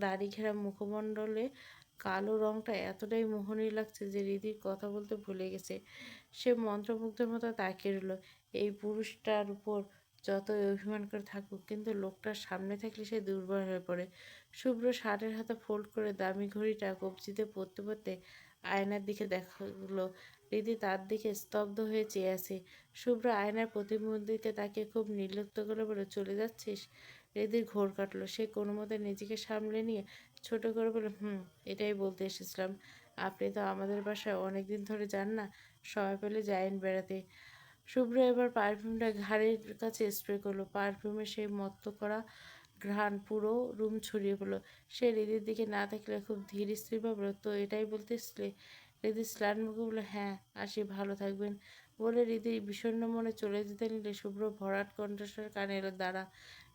Speaker 1: দাড়ি ঘেরা মুখমণ্ডলে কালো রংটা এতটাই মোহনীয় লাগছে যে হৃদির কথা বলতে ভুলে গেছে। সে মন্ত্রমুগ্ধের মতো তাকিয়ে রইল। এই পুরুষটার উপর যতই অভিমান করে থাকুক, কিন্তু লোকটার সামনে থাকলে সে দুর্বল হয়ে পড়ে। শুভ্র শার্টের হাতে ফোল্ড করে দামি ঘড়িটা কবজিতে পরতে পরতে আয়নার দিকে দেখালো। রীতি তার দিকে স্তব্ধ হয়ে চেয়ে আছে। শুভ্র আয়নার প্রতিবিম্বকে তাকে খুব নির্লিপ্ত করে বলে, চলে যাচ্ছিস? রিদির ঘোর কাটলো। সে কোনো মতে নিজেকে সামলে নিয়ে ছোট করে বলে, এটাই বলতে এসেছিলাম। আপনি তো আমাদের বাসায় অনেকদিন ধরে যান না, সময় পেলে যায়েন বেড়াতে। শুভ্র এবার পারফিউমটা ঘাড়ের কাছে স্প্রে করলো। পারফিউমের সেই মত্ত করা ঘ্রাণ পুরো রুম ছড়িয়ে পড়লো। সে হৃদির দিকে না দেখলে খুব ধীর স্থির ভাবলো, তো এটাই বলতে এসছিলে? হৃদি স্লান মুখে বললো, হ্যাঁ, আসি, ভালো থাকবেন। বলে হৃদি বিষণ্ণ মনে চলে যেতে নিলে শুভ্র ভরাট কণ্ঠস্বর কানে এলো, দাঁড়া।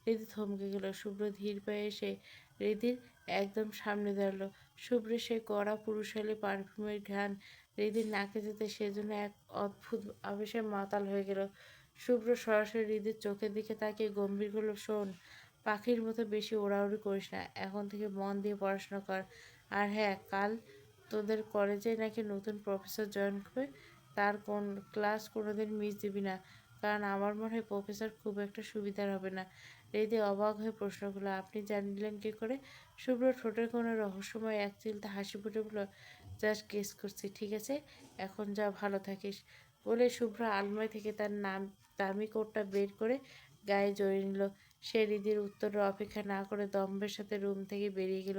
Speaker 1: হৃদি থমকে গেল। শুভ্র ধীর পায়ে এসে হৃদির একদম সামনে দাঁড়ালো। শুভ্রের সেই কড়া পুরুষালী পারফিউমের ঘ্রাণ হৃদির নাকে যেতে সেজন্য এক অদ্ভুত আবেশে মাতাল হয়ে গেল। শুভ্র সরাসরি হৃদির চোখের দিকে তাকিয়ে গম্ভীর করল, শোন, পাখির মতো বেশি ওড়াউড়ি করিস না। এখন থেকে মন দিয়ে পড়াশোনা কর। আর হ্যাঁ, কাল তোদের কলেজে নাকি নতুন প্রফেসর জয়েন করবে। তার ক্লাস কোনোদিন মিস দিবি না, কারণ আমার মনে হয় প্রফেসর খুব একটা সুবিধার হবে না। হৃদি অবাক হয়ে প্রশ্ন করলো, আপনি জানলেন কী করে? শুভ্র ঠোঁটের কোনো রহস্যময় এক চিলতে হাসি ফুটে বলল, জাস্ট গেস করছি। ঠিক আছে, এখন যা, ভালো থাকিস। বলে শুভ্র আলমারি থেকে তার দামি কোটটা বের করে গায়ে জড়িয়ে নিল। সে হৃদির উত্তরের অপেক্ষা না করে দম্ভের সাথে রুম থেকে বেরিয়ে গেল।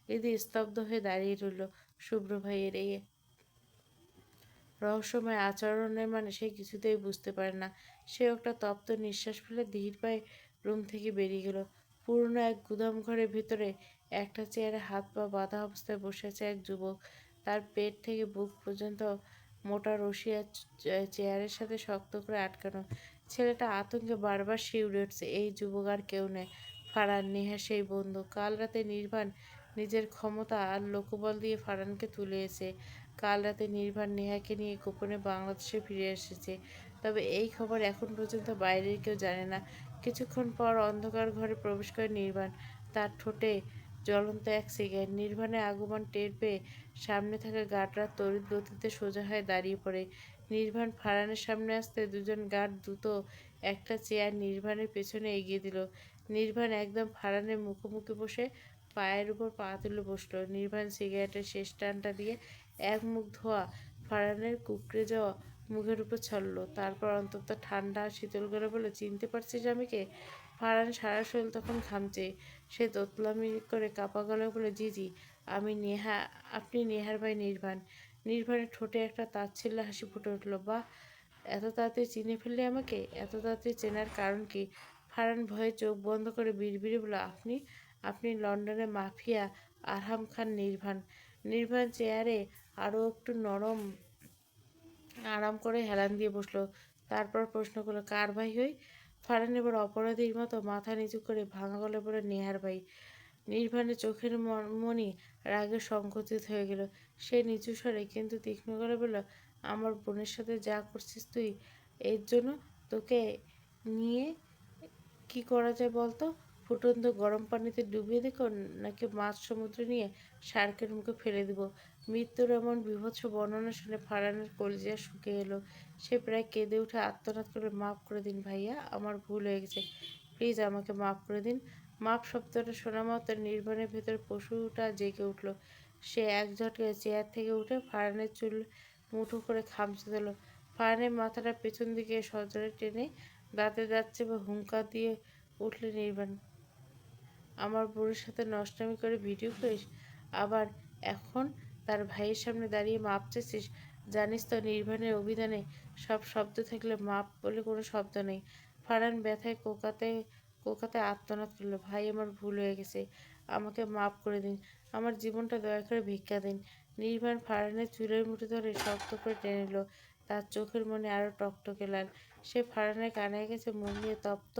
Speaker 1: হৃদি স্তব্ধ হয়ে দাঁড়িয়ে রইল। শুভ্র ভাইয়ের এই রহস্যময় আচরণের মানে সে কিছুতেই বুঝতে পারে না। সে একটা তপ্ত নিঃশ্বাস ফেলে ধীর পায়ে রুম থেকে বেরিয়ে গেল। পুরনো এক গুদাম ঘরের ভিতরে একটা চেয়ারে হাত পা বাঁধা অবস্থায় বসে আছে এক যুবক। তার পেট থেকে বুক পর্যন্ত মোটা রশি আর চেয়ারের সাথে শক্ত করে আটকানো। ছেলেটা আতঙ্কে বারবার শিউরে উঠছে। এই যুবক আর কেউ নেই, ফারহান, নেহার সেই বন্ধু। কাল রাতে নির্বাণ নিজের ক্ষমতা আর লোকবল দিয়ে ফারহানকে তুলে এসে কাল রাতে নির্বাণ নেহাকে নিয়ে গোপনে বাংলাদেশে ফিরে এসেছে। তবে এই খবর এখন পর্যন্ত বাইরের কেউ জানে না। কিছুক্ষণ পর অন্ধকার ঘরে প্রবেশ করে নির্বাণ। তার ঠোঁটে জ্বলন্ত এক সিগারেট। নির্বাণের আগমন টের পেয়ে সামনে থাকা গার্ডরা তড়িৎ গতিতে সোজা হয়ে দাঁড়িয়ে পড়ে। নির্বাণ ফারহানের সামনে আসতে দুজন গার্ড দ্রুত একটা চেয়ার নির্বাণের পেছনে এগিয়ে দিল। নির্বাণ একদম ফারহানের মুখোমুখি বসে পায়ের উপর পা তুলে বসলো। নির্বাণ সিগারেটের শেষ টানটা দিয়ে এক মুখ ধোয়া ফারহানের কুঁকড়ে যাওয়া মুখের উপর ছড়ল। তারপর অন্তত ঠান্ডা আর শীতল করে বলে, চিনতে পারছিস আমি কে? ফারহান সারা শরীর তখন ঘামছে। সে তোতলামি করে কাঁপা গলায় বলে, জি জি, আমি নেহা, আপনি নেহার ভাই নির্বাণ। নির্বাণের ঠোঁটে একটা তাচ্ছিল্য হাসি ফুটে উঠল। বাহ, এত তাড়াতাড়ি চিনে ফেললে আমাকে? এত তাড়াতাড়ি চেনার কারণ কি? ফারহান ভয়ে চোখ বন্ধ করে বিড়বিড়ে বলল, আপনি আপনি লন্ডনের মাফিয়া আরহাম খান নির্বাণ। নির্বাণ চেয়ারে আরও একটু আরাম করে হেলান দিয়ে বসলো। তারপর প্রশ্ন করলো, কার ভাই হই? ফারহান এবার অপরাধীর মতো মাথা নিচু করে ভাঙা গলায় বলে, নেহার ভাই। নির্বাণের চোখের মণি রাগে সংকুচিত হয়ে গেল। সে নিচু স্বরে কিন্তু তীক্ষ্ণ করে বলল, আমার বোনের সাথে যা করছিস তুই, এর জন্য তোকে নিয়ে কি করা যায় বলতো? ফুটন্ত গরম পানিতে ডুবিয়ে দেখো, নাকি মাছ সমুদ্রে নিয়ে শার্কের মুখে ফেলে দিব? মৃত্যুর এমন বীভৎস বর্ণনা শুনে ফারহানের কলিজা শুকিয়ে এলো। সে প্রায় কেঁদে উঠে আর্তনাদ করে, মাফ করে দিন ভাইয়া, আমার ভুল হয়ে গেছে, প্লিজ আমাকে মাফ করে দিন। মাপ শব্দটা শোনা মাত্র নির্বাণের ভেতর পশুটা জেগে উঠল। সে এক ঝটকায় চেয়ার থেকে উঠে ফারহানের চুল মুঠো করে খামচে দিল। ফারহানের মাথাটা পেছন দিকে সজোরে টেনে দাঁতে দাঁত চেপে হুঙ্কার দিয়ে উঠলে, নির্বাণ, আমার বোনের সাথে নষ্টামি করে ভিডিও করিস, আবার এখন তার ভাইয়ের সামনে দাঁড়িয়ে মাপ চাইছিস? জানিস তো নির্বাণের অভিধানে সব শব্দ থাকলে মাপ বলে কোনো শব্দ নেই। ফারহান ব্যথায় কোকাতে কোকাতে আর্তনাদ করল, ভাই আমার ভুল হয়ে গেছে, আমাকে মাপ করে দিন, আমার জীবনটা দয়া করে ভিক্ষা দিন। নির্বাণ ফারহানের চুলের মুঠি ধরে শক্ত করে টেনে নিল। তার চোখের মনে আরো টকটকে লাল। সে ফারহানের কানে গেছে মুখ নিয়ে তপ্ত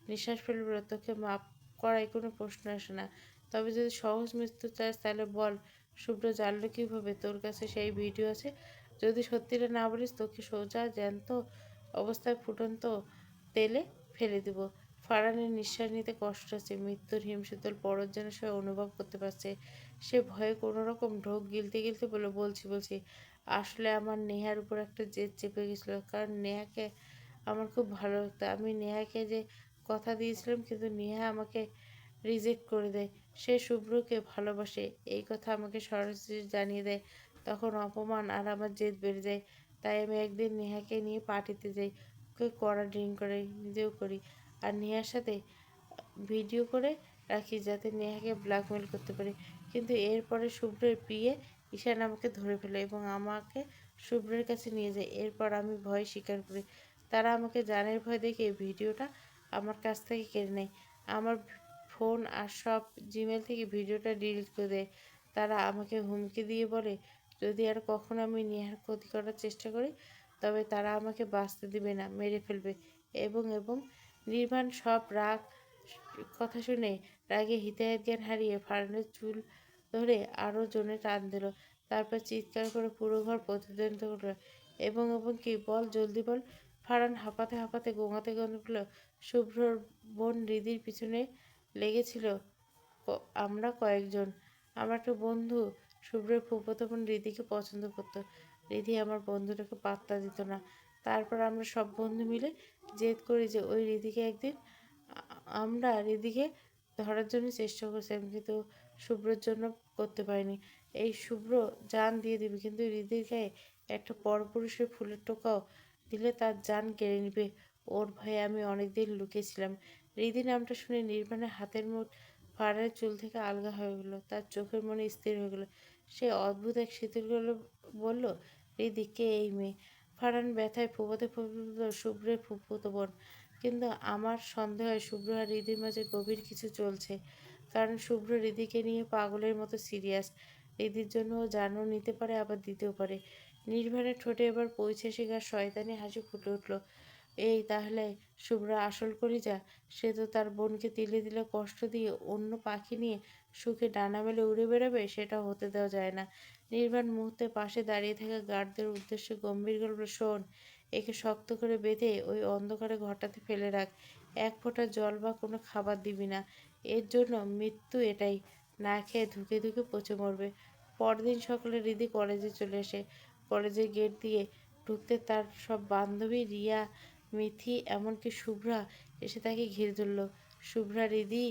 Speaker 1: নিঃশ্বাস ফেলে বলল, তোকে মাপ করায় কোনো প্রশ্ন আসে না। তবে যদি সহজ মৃত্যু চাস তাহলে বল, শুভ্র জানলো কীভাবে তোর কাছে সেই ভিডিও আছে? যদি সত্যিটা না বলিস তোকে সোজা জ্যান্ত অবস্থায় ফুটন্ত তেলে ফেলে দিব। ফারহানের নিঃশ্বাস নিতে কষ্ট হচ্ছে। মৃত্যুর হিমশীতল পরশ যেন সে অনুভব করতে পারছে। সে ভয়ে কোনো রকম ঢোক গিলতে গিলতে বলে, বলছি, আসলে আমার নেহার উপর একটা জেদ চেপে গেছিল। কারণ নেহাকে আমার খুব ভালো লাগতো। আমি নেহাকে যে কথা দিয়েছিলাম, কিন্তু নেহা আমাকে রিজেক্ট করে দেয়। সে শুভ্রকে ভালোবাসে এই কথা আমাকে সরাসরি জানিয়ে দেয়। তখন অপমান আর আমার জেদ বেড়ে যায়। তাই আমি একদিন নেহাকে নিয়ে পার্টিতে যাই। ওকে কড়া ড্রিঙ্ক করাই, নিজেও করি, আর নেহার সাথে ভিডিও করে রাখি যাতে নেহাকে ব্ল্যাকমেল করতে পারি। কিন্তু এরপরে শুভ্রের বিয়ে ঈশান আমাকে ধরে ফেলে এবং আমাকে শুভ্রের কাছে নিয়ে যায়। এরপর আমি ভয় স্বীকার করি। তারা আমাকে জানের ভয় দেখিয়ে ভিডিওটা আমার কাছ থেকে কেড়ে নেয়। আমার ফোন আর সব জিমেল থেকে ভিডিওটা ডিলিট করে দেয়। তারা আমাকে হুমকি দিয়ে বলে, যদি আর কখনো আমি নেহার ক্ষতি করার চেষ্টা করি তবে তারা আমাকে বাঁচতে দিবে না, মেরে ফেলবে। এবং নির্বাণ সব রাগ কথা শুনে রাগে হিতাহিত জ্ঞান হারিয়ে ফারহানের চুল ধরে আরও জোরে টান দিল। তারপর চিৎকার করে পুরো ঘর প্রতিধ্বনিত করল, এবং কি, বল জলদি বল। ফারহান হাঁপাতে হাঁপাতে গোঙাতে গোঙাতে বলল, শুভ্রর বোন রিদির পিছনে লেগেছিল আমরা কয়েকজন। আমার একটা বন্ধু শুভ্রের ফুফাতো বোন রিদিকে পছন্দ করতো। রিদি আমার বন্ধুটাকে পাত্তা দিত না। তারপর আমরা সব বন্ধু মিলে জেদ করি যে ওই রিদিকে একদিন আমরা রিদিকে ধরার জন্য চেষ্টা করছিলাম, কিন্তু শুভ্রর জন্য করতে পারিনি। এই শুভ্র জান দিয়ে দিবে, কিন্তু রিদির গায়ে একটা পরপুরুষের ফুলের টোকাও দিলে তার জান কেড়ে নিবে। ওর ভয়ে আমি অনেকদিন লুকিয়েছিলাম। রিদি নামটা শুনে নির্বাণের হাতের মুঠ ফারহানের চুল থেকে আলগা হয়ে গেল। তার চোখের মনে স্থির হয়ে গেল। সে অদ্ভুত এক শীতল গলা বলল, রিদি, কে এই মেয়ে? ফারহান ব্যথায় ফুপাতে ফুপাতে শুভ্রের ফুফুতো বোন। কিন্তু আমার সন্দেহ হয় শুভ্র আর রিদির মাঝে গভীর কিছু চলছে। কারণ শুভ্র রিদিকে নিয়ে পাগলের মতো সিরিয়াস। রিদির জন্য ও জানও নিতে পারে, আবার দিতেও পারে। নির্বাণের ঠোঁটে এবার পৌঁছে শেখার শয়তানি হাসি ফুটে উঠল। এই তাহলে শুভ্র আসল কলিজা? সে তো তার বোনকে তিলে তিলে কষ্ট দিয়ে অন্য পাখি নিয়ে সুখে ডানা মেলে উড়ে বেড়াবে, সেটা হতে দেওয়া যায় না। নির্বাণ মুহূর্তে পাশে দাঁড়িয়ে থাকা গার্ডদের উদ্দেশ্যে গম্ভীর গল্প, শোন, একে শক্ত করে বেঁধে ওই অন্ধকারে ঘরটাতে ফেলে রাখ। এক ফোঁটা জল বা কোনো খাবার দিবি না। এর জন্য মৃত্যু এটাই, না খেয়ে ধুকে ধুকে পচে মরবে। পরদিন সকালে রিদি কলেজে চলে আসে। কলেজের গেট দিয়ে ঢুকতে তার সব বান্ধবী রিয়া, মিথি, এমনকি শুভ্রা এসে তাকে ঘিরে ধরল। শুভ্রা, রিদি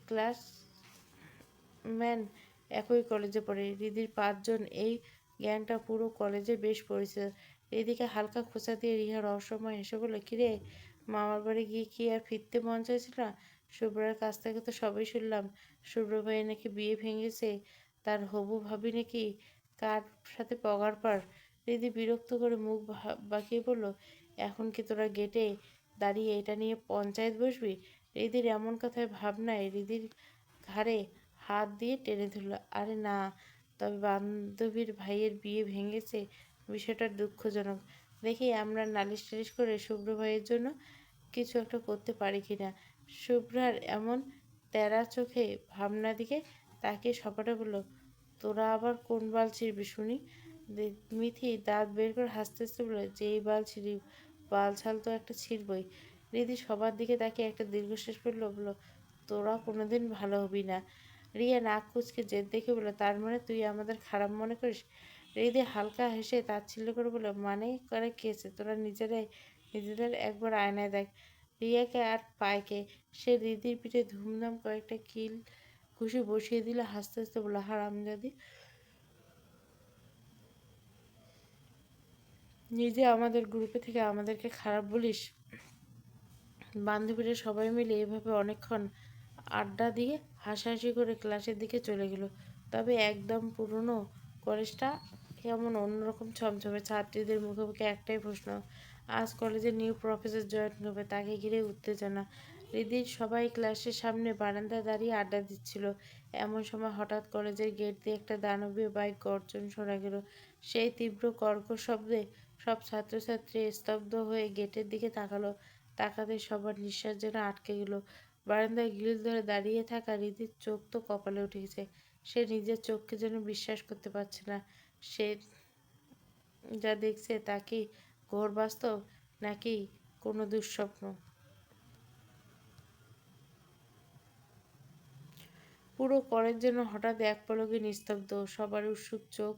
Speaker 1: ক্লাস ম্যান, একই কলেজে পড়ে। রিদির 5 জন, এই গ্যাংটা পুরো কলেজে বেশ পরিচিত। রিদিকে হালকা খোঁচা দিয়ে রিহা রহস্যময় হেসে বলল, কিরে, মামার বাড়ি গিয়ে কি আর ফিরতে মন চাইছিল না? শুভ্রার কাছ থেকে তো সবই শুনলাম। শুভ্র ভাই নাকি বিয়ে ভেঙেছে, তার হবু ভাবি নাকি কার সাথে পগার পার। রিদি বিরক্ত করে মুখ বাঁকিয়ে বলল, এখন কি তোরা গেটে দাঁড়িয়ে এটা নিয়ে পঞ্চায়েত বসবি? রিদির এমন কথায় ভাবনায় রিদির ঘাড়ে হাত দিয়ে টেনে ধরল। আরে না, তবে বান্ধবীর ভাইয়ের বিয়ে ভেঙেছে, বিষয়টা দুঃখজনক। দেখি আমরা নালিশ টালিশ করে শুভ্র ভাইয়ের জন্য কিছু একটা করতে পারি কিনা। শুভ্রার এমন তেরা চোখে ভাবনা দিকে তাকিয়ে সপাটে বলল, তোরা আবার কোন বাল ছিঁড়বি শুনি? মিথি দাঁত বের করে হাসতে হাসতে বলল, যেই বাল ছিঁড়ি, বাল ছাল তো একটা ছিঁড়বই। রিদি সবার দিকে তাকিয়ে একটা দীর্ঘশ্বাস ফেলল, বলল, তোরা কোনোদিন ভালো হবি না। রিয়া নাক কুচকে জেদ দেখে বলল, তার মানে তুই আমাদের খারাপ মনে করিস? হৃদয় হালকা হেসে তাচ্ছিল্য করে বলল, মানে করে খেয়েছে, তোরা নিজেদের একবার আয়নায় দেখ। রিয়াকে আর পায়কে। সে রিদির পিঠে ধুমধাম কয়েকটা কিল ঘুষি বসিয়ে দিল, হাসতে হাসতে বলল, হারামজাদি, নিজে আমাদের গ্রুপে থেকে আমাদেরকে খারাপ বলিস? বান্ধবীরা সবাই মিলে এভাবে অনেকক্ষণ আড্ডা দিয়ে হাসাহাসি করে ক্লাসের দিকে চলে গেল। তবে একদম পুরনো কলেজটা কেমন অন্যরকম ছমছমে। ছাত্রীদের মুখে মুখে একটাই প্রশ্ন, আজ কলেজের নিউ প্রফেসর জয়েন করবে, তাকে ঘিরে উত্তেজনা। রিদির সবাই ক্লাসের সামনে বারান্দায় দাঁড়িয়ে আড্ডা দিচ্ছিল। এমন সময় হঠাৎ কলেজের গেট দিয়ে একটা দানবীয় বাইক গর্জন শোনা গেল। সেই তীব্র কর্কশ শব্দে সব ছাত্রছাত্রী স্তব্ধ হয়ে গেটের দিকে তাকালো। তাকাতে সবার নিঃশ্বাস যেন আটকে গেল। বারান্দায় গ্রিল ধরে দাঁড়িয়ে থাকা রিদির চোখ তো কপালে উঠে গেছে। সে নিজের চোখকে যেন বিশ্বাস করতে পারছে না। সে যা দেখছে তা কি ঘোর বাস্তব, নাকি কোনো দুঃস্বপ্ন? পুরো কলেজ যেন হঠাৎ এক পলকে নিস্তব্ধ, সবার উৎসুক চোখ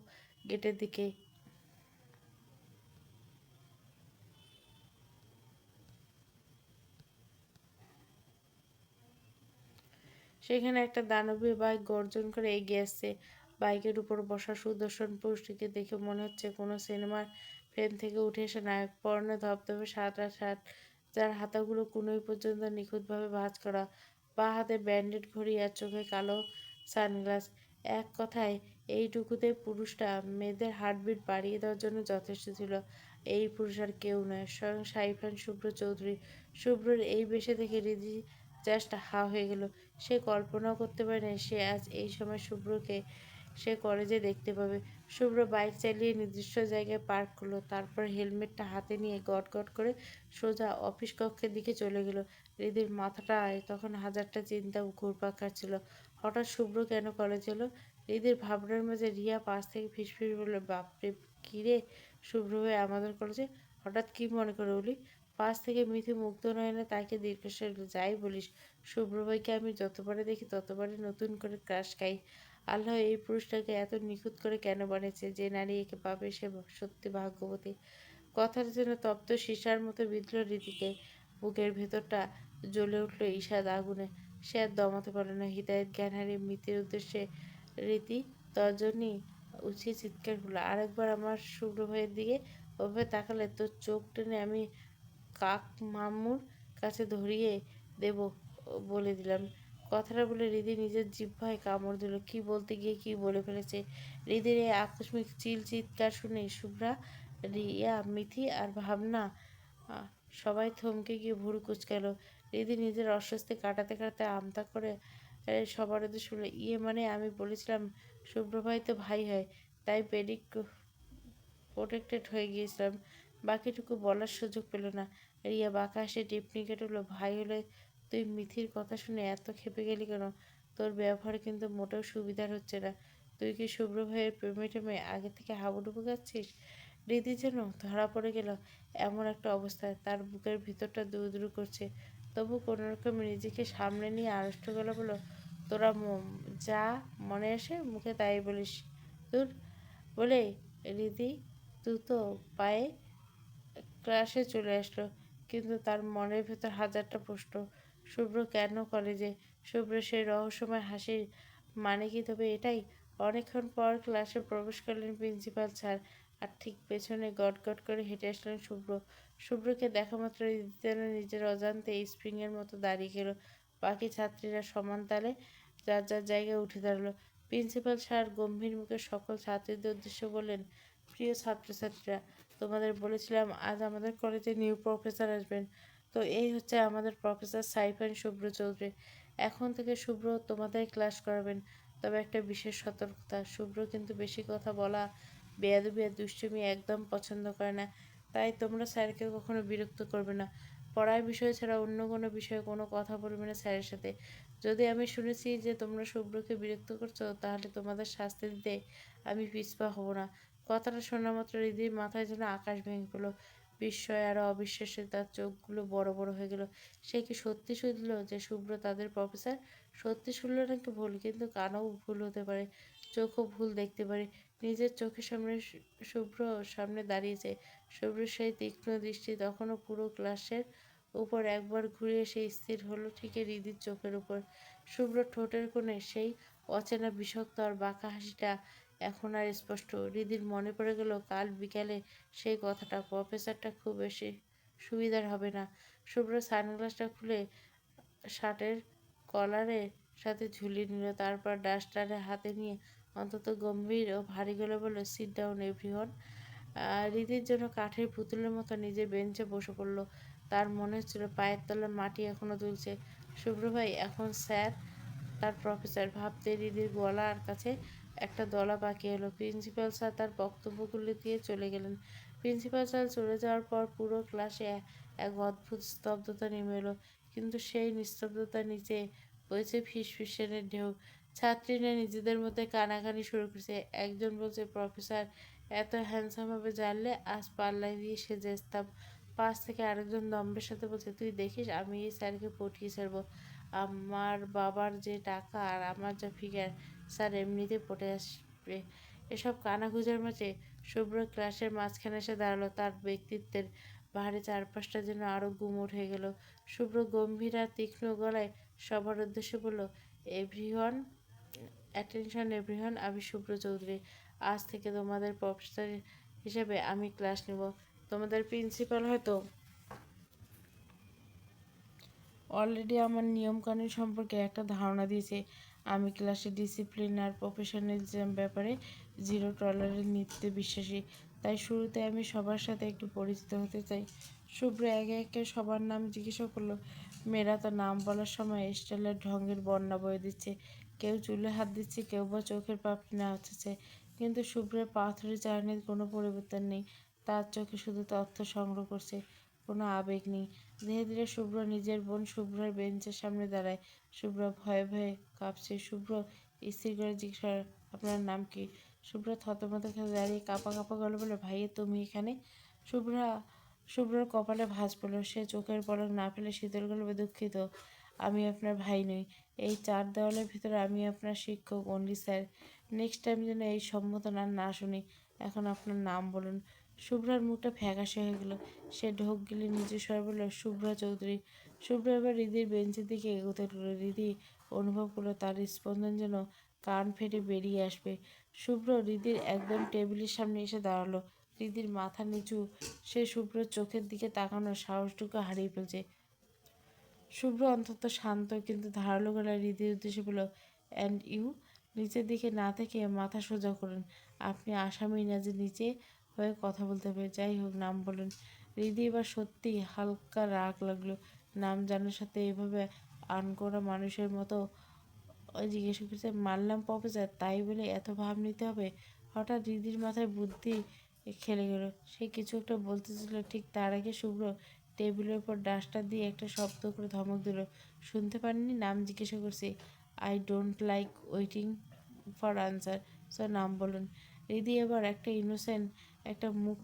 Speaker 1: গেটের দিকে। সেখানে একটা দানবীয় বাইক গর্জন করে এগিয়ে আসছে। বাইকের উপর বসা সুদর্শন পুরুষটিকে দেখে মনে হচ্ছে কোনো সিনেমার ফ্রেম থেকে উঠে এসে নায়ক। পরনে ধবধবে সাদা শার্ট, যার হাতাগুলো কনুই পর্যন্ত নিখুঁতভাবে ভাঁজ করা, বাঁ হাতে ব্যান্ডেড ঘড়ি আর চোখে কালো সানগ্লাস। এক কথায় এইটুকুতে পুরুষটা মেয়েদের হার্টবিট বাড়িয়ে দেওয়ার জন্য যথেষ্ট ছিল। এই পুরুষ আর কেউ নয়, স্বয়ং সাইফান শুভ্র চৌধুরী। শুভ্রর এই বেশে দেখে রিদি জাস্ট হা হয়ে গেল। সে কল্পনাও করতে পারেনি সে আজ এই সময় শুভ্রকে সে কলেজে দেখতে পাবে। শুভ্র বাইক চালিয়ে নির্দিষ্ট জায়গায় পার্ক করলো, তারপর হেলমেটটা হাতে নিয়ে গট গট করে সোজা অফিস কক্ষের দিকে চলে গেল। হৃদির মাথাটায় তখন হাজারটা চিন্তা ঘুরপাক খাচ্ছিল। হঠাৎ শুভ্র কেন কলেজে এলো? হৃদির ভাবনার মাঝে রিয়া পাশ থেকে ফিসফিস বলল, বাপরে, কী রে শুভ্র ভাই আমাদের কলেজে হঠাৎ কী মনে করে উলি? পাশ থেকে মিথি মুগ্ধ নয়নে তাকে দীর্ঘশ্বাস, যাই বলিস, শুভ্র ভাইকে আমি যতবারে দেখি ততবারই নতুন করে ক্রাশ খাই। আল্লাহ এই পুরুষটাকে এত নিখুঁত করে কেন বানিয়েছে? যে নারী একে পাবে সে সত্যি ভাগ্যবতী। কথাটা যেন তপ্ত সীসার মতো বিঁধল রীতিকে। বুকের ভেতরটা জ্বলে উঠল ঈষৎ আগুনে। সে আর দমাতে পারল না। হৃদায়ত জ্ঞান হারিয়ে মিতির উদ্দেশ্যে রীতি তর্জনী উঠিয়ে চিৎকার করলো, আরেকবার আমার শুভ্র ভাইয়ের দিকে ওভাবে তাকালে তোর চোখ টেনে আমি কাক মামুর কাছে ধরিয়ে দেব বলে দিলাম। কথাটা বলে রিদি নিজের জিহ্বায় কামড় দিল। কি বলতে গিয়ে কি বলে ফেলেছে। রিদির এই আকস্মিক চিৎকার শুনে শুভ্রা, রিয়া, মিথি আর ভাবনা আহ, সবাই থমকে গিয়ে ভুরু কুঁচকাল। রিদি নিজের অস্বস্তি কাটাতে কাটাতে আমতা করে সবার উদ্দেশ্যে বলল, ইয়ে মানে আমি বলেছিলাম শুভ্র ভাই তো ভাই হয়, তাই পেডিক প্রোটেক্টেড হয়ে গিয়েছিলাম। বাকিটুকু বলার সুযোগ পেল না। রিয়া বাঁকা হাসি টিপ্নি কেটে বলল, ভাই হলে তুই মিথির কথা শুনে এত ক্ষেপে গেলি কেন? তোর ব্যবহার কিন্তু মোটেও সুবিধার হচ্ছে না। তুই কি শুভ্র ভাইয়ের প্রেমে টেমে আগে থেকে হাবুডুবু খাচ্ছিস? রীতি যেন ধরা পড়ে গেল এমন একটা অবস্থায়, তার বুকের ভিতরটা দুরু করছে। তবু কোনোরকমে নিজেকে সামনে নিয়ে আড়ষ্ট গলা বলল, তোরা যা মনে আসে মুখে তাই বলিস। দূর বলে, রিদি, দ্রুত পায়ে ক্লাসে চলে আসলো, কিন্তু তার মনের ভেতর হাজারটা প্রশ্ন। শুভ্র কেন কলেজে? শুভ্র সেই রহস্যময় হাসির মানে কি তবে এটাই? অনেকক্ষণ পর ক্লাসে প্রবেশ করলেন প্রিন্সিপাল স্যার, আর ঠিক পেছনে গট গট করে হেঁটে আসলেন শুভ্র। শুভ্রকে দেখা মাত্র যেন নিজের অজান্তে স্প্রিংয়ের মতো দাঁড়িয়ে গেল। বাকি ছাত্রীরা সমান তালে যার যার জায়গায় উঠে দাঁড়ালো। প্রিন্সিপাল স্যার গম্ভীর মুখে সকল ছাত্রীদের উদ্দেশ্যে বললেন, প্রিয় ছাত্রছাত্রীরা, তোমাদের বলেছিলাম আজ আমাদের কলেজে নিউ প্রফেসর আসবেন। তো এই হচ্ছে আমাদের প্রফেসর সাইফান শুভ্র চৌধুরী। এখন থেকে শুভ্র তোমাদের ক্লাস করাবেন। তবে একটা বিশেষ সতর্কতা, শুভ্র কিন্তু বেশি কথা বলা, বেয়াদবি আর দুষ্টুমি একদম পছন্দ করে না। তাই তোমরা স্যারকে কখনো বিরক্ত করবে না। পড়ার বিষয় ছাড়া অন্য কোনো বিষয়ে কোনো কথা বলবে না স্যারের সাথে। যদি আমি শুনেছি যে তোমরা শুভ্রকে বিরক্ত করছো, তাহলে তোমাদের শাস্তি দিতে আমি পিছপা হব না। কথাটা শোনা মাত্র হৃদির মাথায় যেন আকাশ ভেঙে পড়ল। বিস্ময় আর অবিশ্বাসে তার চোখগুলো বড় বড় হয়ে গেল। সে কি সত্যি শুনল যে শুভ্র তাদের প্রফেসর? সত্যি শুনল নাকি ভুল? কিন্তু কানও ভুল হতে পারে, চোখও ভুল দেখতে পারে। নিজের চোখের সামনে শুভ্র সামনে দাঁড়িয়েছে। শুভ্র সেই তীক্ষ্ণ দৃষ্টি তখনও পুরো ক্লাসের উপর একবার ঘুরে এসে স্থির হলো ঠিক হৃদির চোখের উপর। শুভ্র ঠোঁটের কোণে সেই অচেনা বিষাক্ত আর বাঁকা হাসিটা এখন আর স্পষ্ট। হৃদির মনে পড়ে গেল কাল বিকালে সেই কথাটা, প্রফেসরটা খুব বেশি সুবিধার হবে না। শুভ্র সানগ্লাসটা খুলে শার্টের কলারের সাথে ঝুলিয়ে নিল, তারপর ডাস্টারে হাতে নিয়ে অন্তত গম্ভীর ও ভারী গলায় বলল, সিট ডাউন এভরিওয়ান। হৃদির জন্য কাঠের পুতুলের মতো নিজের বেঞ্চে বসে পড়ল। তার মনে হচ্ছিল পায়ের তলার মাটি এখনো দুলছে। শুভ্র ভাই, এখন স্যার তার প্রফেসর ভাবতে হৃদির গলার কাছে একটা দলা পাকিয়ে এলো। প্রিন্সিপাল স্যার তার বক্তব্যগুলি দিয়ে চলে গেলেন। প্রিন্সিপাল স্যার চলে যাওয়ার পর পুরো ক্লাসে এক অদ্ভুত স্তব্ধতা নেমে এলো। কিন্তু সেই নিস্তব্ধতার নিচে বইছে ফিসফিসানের ঢেউ। ছাত্রীরা নিজেদের মধ্যে কানাকানি শুরু করেছে। একজন বলছে, প্রফেসর এত হ্যান্ডসাম হবে জানলে আজ পাল্লায় দিয়ে সেজে আসতাম। পাশ থেকে আরেকজন দম্ভের সাথে বলছে, তুই দেখিস আমি এই স্যারকে পটিয়ে ছাড়বো। আমার বাবার যে টাকা আর আমার যা ফিগার, স্যার এমনিতে পটে আসবে। এসব কানাঘুষার মাঝে শুভ্র ক্লাসের মাঝখানে এসে দাঁড়ালো। তার ব্যক্তিত্বের ভারে চারপাশটা যেন আরো গুমোট হয়ে গেল। শুভ্র গম্ভীর আর তীক্ষ্ণ গলায় সবার উদ্দেশ্যে বলল, এভরিওয়ান, অ্যাটেনশন এভরিওয়ান, আমি শুভ্র চৌধুরী। আজ থেকে তোমাদের প্রফেসর হিসেবে আমি ক্লাস নেব। তোমাদের প্রিন্সিপাল হয়তো অলরেডি আমার নিয়মকানুন সম্পর্কে একটা ধারণা দিয়েছে। আমি ক্লাসে ডিসিপ্লিন আর প্রফেশনালিজম ব্যাপারে জিরো টলারেন্স নীতিতে বিশ্বাসী। তাই শুরুতে আমি সবার সাথে একটু পরিচিত হতে চাই। শুভ্র একে একে সবার নাম জিজ্ঞাসা করলো। মেয়েরা তো নাম বলার সময় স্টাইলের ঢঙের বন্যা বয়ে দিচ্ছে। কেউ চুলে হাত দিচ্ছে, কেউ বা চোখের পাপড়ি নাচাচ্ছে। কিন্তু শুভ্রের পাথরের চাহনির কোনো পরিবর্তন নেই। তার চোখে শুধু তথ্য সংগ্রহ করছে, কোনো আবেগ নেই। ধীরে ধীরে শুভ্র নিজের বোন শুভ্রার বেঞ্চের সামনে দাঁড়ায়। শুভ্র ভয়ে ভয়ে কাঁপছে। শুভ্র স্থির করে জিজ্ঞেস করে, আপনার নাম কি? শুভ্র থতমত খেয়ে দাঁড়িয়ে কাঁপা কাঁপা গলা বলে, ভাইয়া তুমি এখানে? শুভ্রা শুভ্রর কপালে ভাঁজ পড়ল। সে চোখের পলক না ফেলে শীতল গলা বলে, দুঃখিত, আমি আপনার ভাই নই। এই চার দেওয়ালের ভিতরে আমি আপনার শিক্ষক অনলি স্যার। নেক্সট টাইম যেন এই সম্বোধন আর না শুনি। এখন আপনার নাম বলুন। শুভ্রার মুখটা ফ্যাকাশে হয়ে গেল। সে ঢোক গিলে নিজের স্বরে বলল, শুভ্রা চৌধুরী। শুভ্র এবার হৃদির বেঞ্চের দিকে এগোতে লাগলো। হৃদি অনুভব করলো তার স্পন্দন যেন কান ফেটে বেরিয়ে আসবে। শুভ্র হৃদির একদম টেবিলের সামনে এসে দাঁড়ালো। হৃদির মাথা নিচু, সে শুভ্রর চোখের দিকে তাকানোর সাহসটুকু হারিয়ে ফেলছে। শুভ্র অন্তত শান্ত, কিন্তু ধারালো গলায় হৃদির উদ্দেশ্যে বলল, অ্যান্ড ইউ? নিচের দিকে না থেকে মাথা সোজা করুন। আপনি আসামি না যে নিচে হয়ে কথা বলতে হবে। যাই হোক, নাম বলুন। হৃদি এবার সত্যি হালকা রাগ লাগলো। নাম জানার সাথে এভাবে আনকোড়া মানুষের মতো জিজ্ঞেস করছে, মানলাম প্রফেসর, তাই বলে এত ভাব নিতে হবে? হঠাৎ হৃদির মাথায় বুদ্ধি খেলে গেল। সে কিছু একটা বলতে ছিল, ঠিক তার আগে শুভ্র টেবিলের উপর ডাস্টার দিয়ে একটা শব্দ করে ধমক দিল। শুনতে পাননি? নাম জিজ্ঞাসা করছি। I don't like waiting for answer, so নাম বলুন। হৃদি এবার একটা ইনোসেন্ট একটা মুখ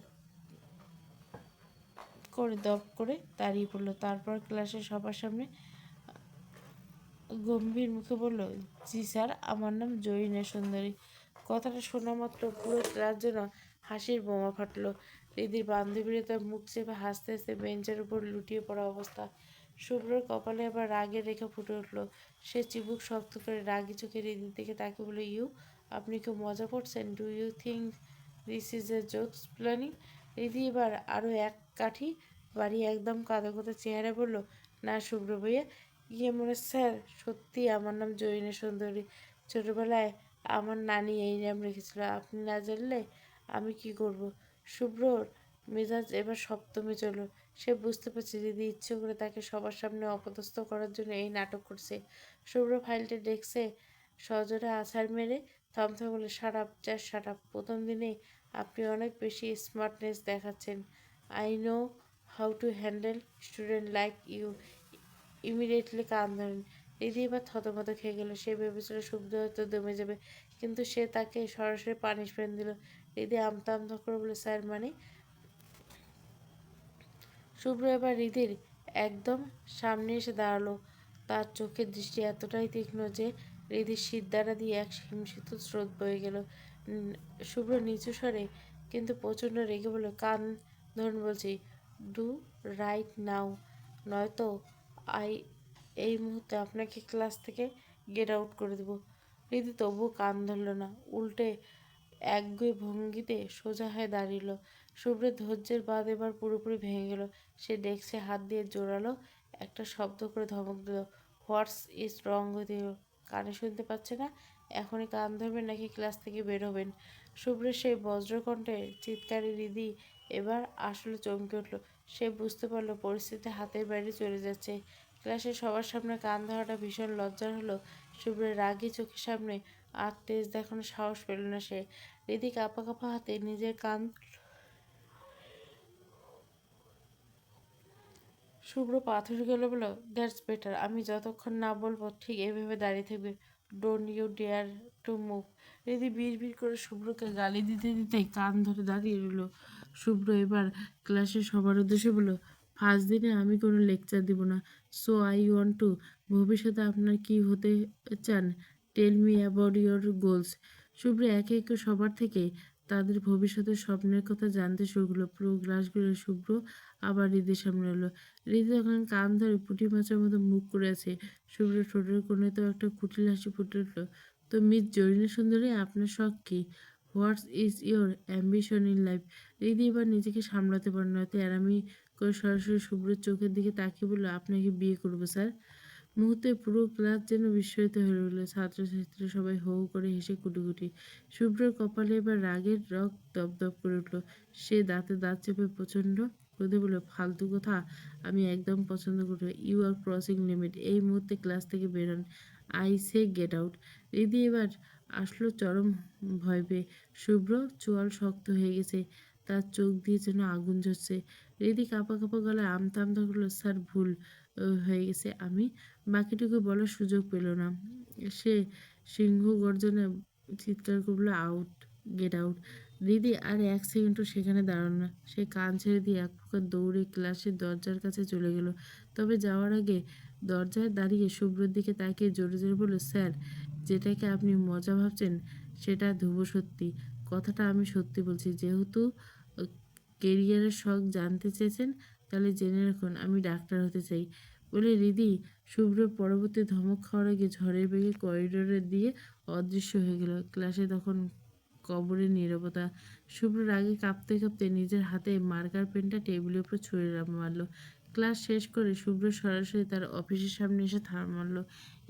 Speaker 1: করে দপ করে দাঁড়িয়ে পড়লো। তারপর ক্লাসের সবার সামনে গম্ভীর মুখে বলল, জি স্যার, আমার নাম জয়িনা সুন্দরী। কথাটা শোনা মাত্র পুরো ক্লাস যেন হাসির বোমা ফাটলো। রিদির বান্ধবীরা তার মুখ চেপে হাসতে হাসতে বেঞ্চের উপর লুটিয়ে পড়া অবস্থা। শুভ্রর কপালে আবার রাগের রেখা ফুটে উঠল। সে চিবুক শক্ত করে রাগি চোখে রিদির দিকে তাকে বলে, ইউ, আপনি কি মজা করছেন? Do you think this is a jokes planning? Riddhi এবার আরও এক কাঠি বাড়িয়ে একদম কাঁদো কাঁদো চেহারা বলল, না শুভ্র ভাইয়া, ইয়ে মানে স্যার, সত্যি আমার নাম জয়িনী সুন্দরী। ছোটবেলায় আমার নানি এই নাম রেখেছিল, আপনি না জানলে আমি কি করব? শুভ্রর মেজাজ এবার সপ্তমে চলল। সে বুঝতে পারছে দিদি ইচ্ছে করে তাকে সবার সামনে অপদস্থ করার জন্য এই নাটক করছে। শুভ্র ফাইলটা ডেস্কে সজোরে আছাড় মেরে থমথমে বলে, shut up, just shut up. প্রথম দিনেই আপনি অনেক বেশি স্মার্টনেস দেখাচ্ছেন। I know how to handle student like you. Immediately কান ধরেন। রিধি এবার থতমত খেয়ে গেল। সে ভেবেছিল শুভ্র হয়তো দমে যাবে, কিন্তু সে তাকে সরাসরি পানিশমেন্ট দিল। রিধি আমতা আমতা করে বলে, স্যার মানে? শুভ্র এবার রিধির একদম সামনে এসে দাঁড়ালো। তার চোখের দৃষ্টি এতটাই তীক্ষ্ণ যে রিধির শিরদাঁড়া দিয়ে এক হিমশীত স্রোত বয়ে গেল। শুভ্র নিচু স্বরে কিন্তু প্রচণ্ড রেগে বলল, কান ধরুন বলছি, ডু রাইট নাও, নয়তো আই এই মুহূর্তে আপনাকে ক্লাস থেকে গেট আউট করে দেবো। রিধি তবুও কান ধরল না, উল্টে একগুঁয়ে ভঙ্গিতে সোজা হয়ে দাঁড়িল। শুভ্রের ধৈর্যের বাঁধ এবার পুরোপুরি ভেঙে গেল। সে ডেস্কে হাত দিয়ে জোরালো একটা শব্দ করে ধমক দিল, হোয়াটস ইজ রং উইথ ইউ? কানে শুনতে পাচ্ছে না? এখনই কান ধরবেন নাকি ক্লাস থেকে বের হবেন? শুভ্রের সেই বজ্রকণ্ঠে চিৎকারে রিধি এবার আসলে চমকে উঠল। সে বুঝতে পারল পরিস্থিতি হাতের বাইরে চলে যাচ্ছে। ক্লাসে সবার সামনে কান ধরাটা ভীষণ লজ্জার হলো শুভ্রের। রাগী চোখের সামনে আর তেজ দেখানোর সাহস পেল না সে। রিধি কাঁপা কাঁপা হাতে নিজের কান। শুভ্র পাথর গেল বলো, দ্যাটস বেটার। আমি যতক্ষণ না বলবো ঠিক এভাবে দাঁড়িয়ে থাকবে। Don't you dare to move. Ridhi বিড় করে শুভ্রকে গালি দিতে দিতে কান ধরে দাঁড়িয়ে রইল। শুভ্র এবার ক্লাসের সবার উদ্দেশ্যে বলল, ফার্স্ট দিনে আমি কোনো লেকচার দিব না। সো আই ওয়ান্ট টু, ভবিষ্যতে আপনার কি হতে চান? Tell me about your goals. Shubhro একে একে সবার থেকে তাদের ভবিষ্যতের স্বপ্নের কথা জানতে শুরু করলো। পুরো ক্লাস ঘুরে শুভ্র আবার হৃদের সামনে এলো। হৃদ এখন কান ধরে পুঁটি মাছের মতো মুখ করে আছে। শুভ্র ঠোঁটের কোণে তো একটা কুটিল হাসি ফুটে উঠল। তো মিস জরিনা সুন্দরী, আপনার শখ কি? What's is your ambition in life? Hridi এবার নিজেকে সামলাতে পারে, নয়তো এরামি করে সরাসরি শুভ্রের চোখের দিকে তাকিয়ে বলল, আপনাকে বিয়ে করবো স্যার। মুহূর্তে পুরো ক্লাস যেন বিস্ময়িত হয়ে উঠল। ছাত্রছাত্রীরা সবাই হো হো করে হেসে কুটিকুটি। শুভ্রের কপালে এবার রাগের রক দপদপ করে উঠল। সে দাঁতে দাঁত চেপে প্রচণ্ড ক্রোধে বলল, ফালতু কথা আমি একদম পছন্দ করি। You are crossing limit. এই মুহূর্তে ক্লাস থেকে বেরোন। I say get out. Riddhi এবার আসলো চরম ভয় পেয়ে। শুভ্র চোয়াল শক্ত হয়ে গেছে, তার চোখ দিয়ে যেন আগুন ঝরছে। রিদি কাঁপা কাঁপা গলায় আমতা আমতা করলো, স্যার ভুল হয়ে গেছে। আমি বাকিটুকু বলার সুযোগ পেল না। সে সিংহ গর্জনে চিৎকার করলো, আউট, গেট আউট। দিদি আর এক সেকেন্ডও সেখানে দাঁড়ানো না। সে কান ছেড়ে দিয়ে এক প্রকার দৌড়ে ক্লাসের দরজার কাছে চলে গেল। তবে যাওয়ার আগে দরজায় দাঁড়িয়ে শুভ্রর দিকে তাকিয়ে জোরে জোরে বলল, স্যার, যেটাকে আপনি মজা ভাবছেন সেটা ধ্রুব সত্যি। কথাটা আমি সত্যি বলছি। যেহেতু কেরিয়ারের শখ জানতে চেয়েছেন, তাহলে জেনে রাখুন আমি ডাক্তার হতে চাই। বলে রিদি শুভ্রর পরবর্তী ধমক খাওয়ার আগে ঝড়ের বেগে করিডোরে দিয়ে অদৃশ্য হয়ে গেল। ক্লাসে তখন কবরের নীরবতা। শুভ্র আগে কাঁপতে কাঁপতে নিজের হাতে মার্কার পেনটা টেবিলের উপর ছুঁড়ে মারল। ক্লাস শেষ করে শুভ্র সরাসরি তার অফিসের সামনে এসে থামল।